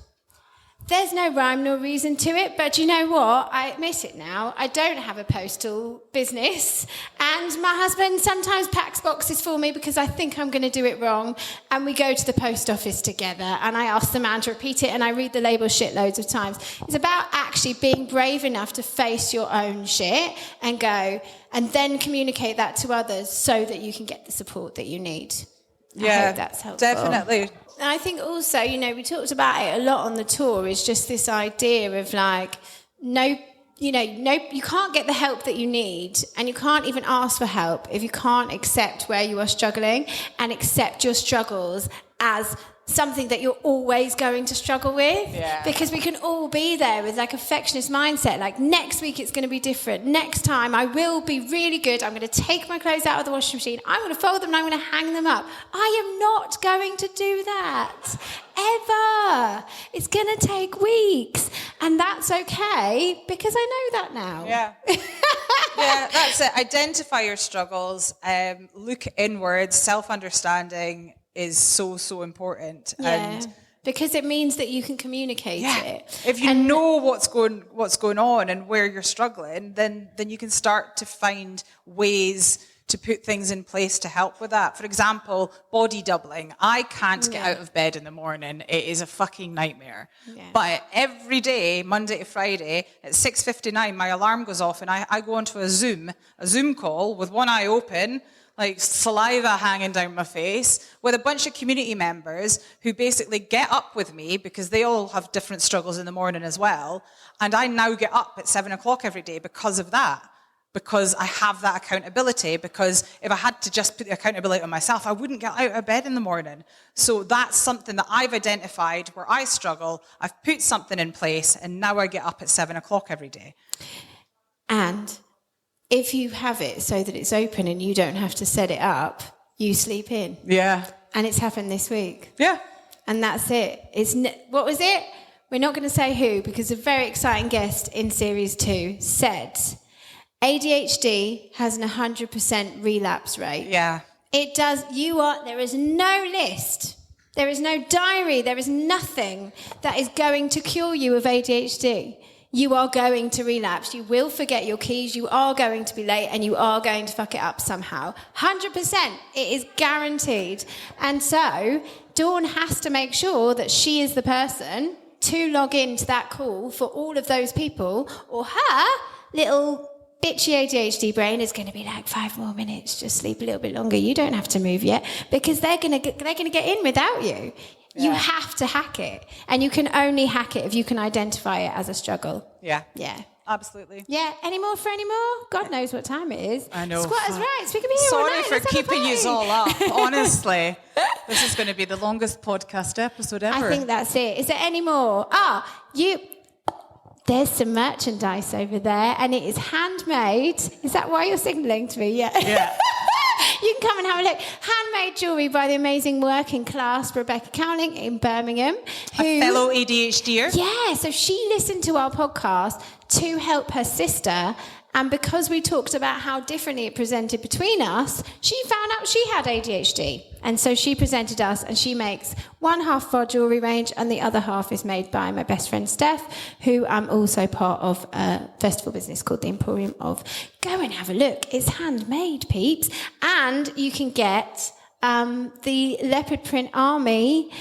There's no rhyme nor reason to it, but you know what? I admit it now. I don't have a postal business, and my husband sometimes packs boxes for me because I think I'm going to do it wrong, and we go to the post office together, and I ask the man to repeat it, and I read the label shitloads of times. It's about actually being brave enough to face your own shit and go, and then communicate that to others so that you can get the support that you need. I hope that's helpful.
Definitely.
And I think also, we talked about it a lot on the tour, is just this idea of you can't get the help that you need, and you can't even ask for help if you can't accept where you are struggling and accept your struggles as something that you're always going to struggle with.
Yeah.
Because we can all be there with a perfectionist mindset, next week it's going to be different, next time I will be really good, I'm going to take my clothes out of the washing machine, I'm going to fold them and I'm going to hang them up. I am not going to do that ever. It's going to take weeks, and that's okay because I know that now.
Yeah. Yeah, that's it. Identify your struggles, look inwards. Self-understanding is so important.
Yeah.
And
because it means that you can communicate it.
If you know what's going on and where you're struggling, then you can start to find ways to put things in place to help with that. For example, body doubling. I can't get out of bed in the morning. It is a fucking nightmare. Yeah. But every day, Monday to Friday, at 6:59, my alarm goes off and I go onto a Zoom call with one eye open, saliva hanging down my face, with a bunch of community members who basically get up with me because they all have different struggles in the morning as well. And I now get up at 7:00 every day because of that. Because I have that accountability, because if I had to just put the accountability on myself, I wouldn't get out of bed in the morning. So that's something that I've identified where I struggle. I've put something in place, and now I get up at 7:00 every day.
And if you have it so that it's open and you don't have to set it up, you sleep in.
Yeah.
And it's happened this week.
Yeah.
And that's it. What was it? We're not going to say who, because a very exciting guest in Series 2 said ADHD has an 100% relapse rate.
Yeah.
It does. There is no list. There is no diary. There is nothing that is going to cure you of ADHD. You are going to relapse. You will forget your keys. You are going to be late, and you are going to fuck it up somehow. 100%. It is guaranteed. And so Dawn has to make sure that she is the person to log into that call for all of those people, or her little bitchy ADHD brain is going to be like, 5 more minutes, just sleep a little bit longer. You don't have to move yet, because they're going to get in without you. Yeah. You have to hack it, and you can only hack it if you can identify it as a struggle.
Yeah.
Yeah.
Absolutely.
Yeah. Any more for any more? God knows what time it is.
I know.
Squatters' rights. We can be here all
Sorry
night.
for
Let's have a
keeping you
party.
all up. Honestly, this is going to be the longest podcast episode ever.
I think that's it. Is there any more? There's some merchandise over there, and it is handmade. Is that why you're signalling to me? Yeah.
Yeah.
You can come and have a look. Handmade jewellery by the amazing working class Rebecca Cowling in Birmingham.
A fellow ADHDer.
Yeah, so she listened to our podcast to help her sister. And because we talked about how differently it presented between us, she found out she had ADHD. And so she presented us, and she makes one half of our jewellery range, and the other half is made by my best friend Steph, who I'm also part of a festival business called the Emporium of. Go and have a look. It's handmade, peeps. And you can get the Leopard Print Army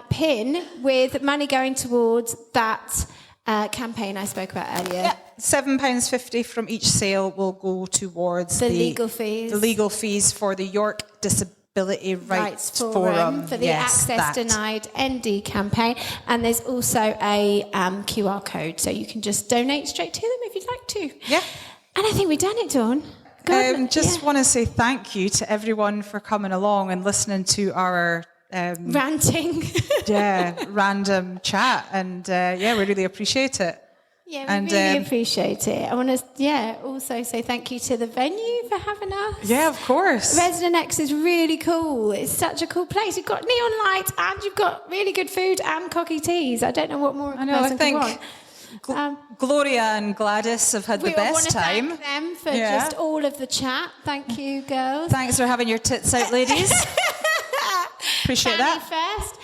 pin with money going towards that campaign I spoke about earlier.
Yeah. £7.50 from each sale will go towards
the legal fees.
The legal fees for the York Disability Rights Forum.
For the Access Denied ND campaign. And there's also a QR code, so you can just donate straight to them if you'd like to.
Yeah.
And I think we've done it, Dawn.
Want to say thank you to everyone for coming along and listening to our
ranting.
Random chat. And we really appreciate it.
Yeah, we really appreciate it. I want to, also say thank you to the venue for having us.
Yeah, of course.
Resident X is really cool. It's such a cool place. You've got neon lights, and you've got really good food and cocky teas. I don't know what more a person can want.
Gloria and Gladys have had the best time.
We want to thank them for just all of the chat. Thank you, girls.
Thanks for having your tits out, ladies. Appreciate that.
First.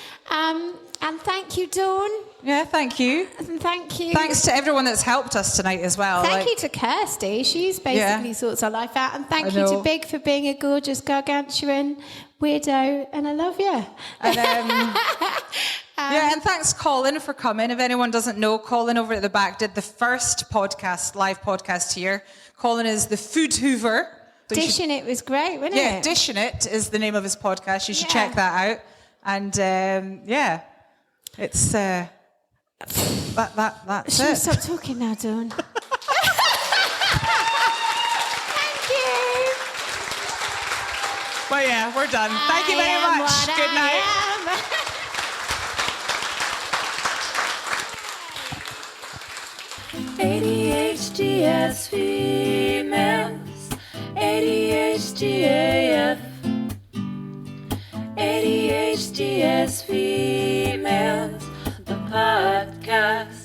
And thank you, Dawn.
Yeah, thank you.
And thank you.
Thanks to everyone that's helped us tonight as well.
Thank you to Kirsty. She's basically sorts our life out. And thank you to Big for being a gorgeous, gargantuan weirdo. And I love you.
And, and thanks, Colin, for coming. If anyone doesn't know, Colin over at the back did the first live podcast here. Colin is the food hoover. So
Dishing It was great, wasn't it?
Yeah, Dishing It is the name of his podcast. You should check that out. And it's that's
Should we
it.
stop talking now, Dawn? Thank you.
Well, yeah, we're done. Thank you very much. Good night.
ADHD as females, ADHD AF. ADHD as females, the podcast.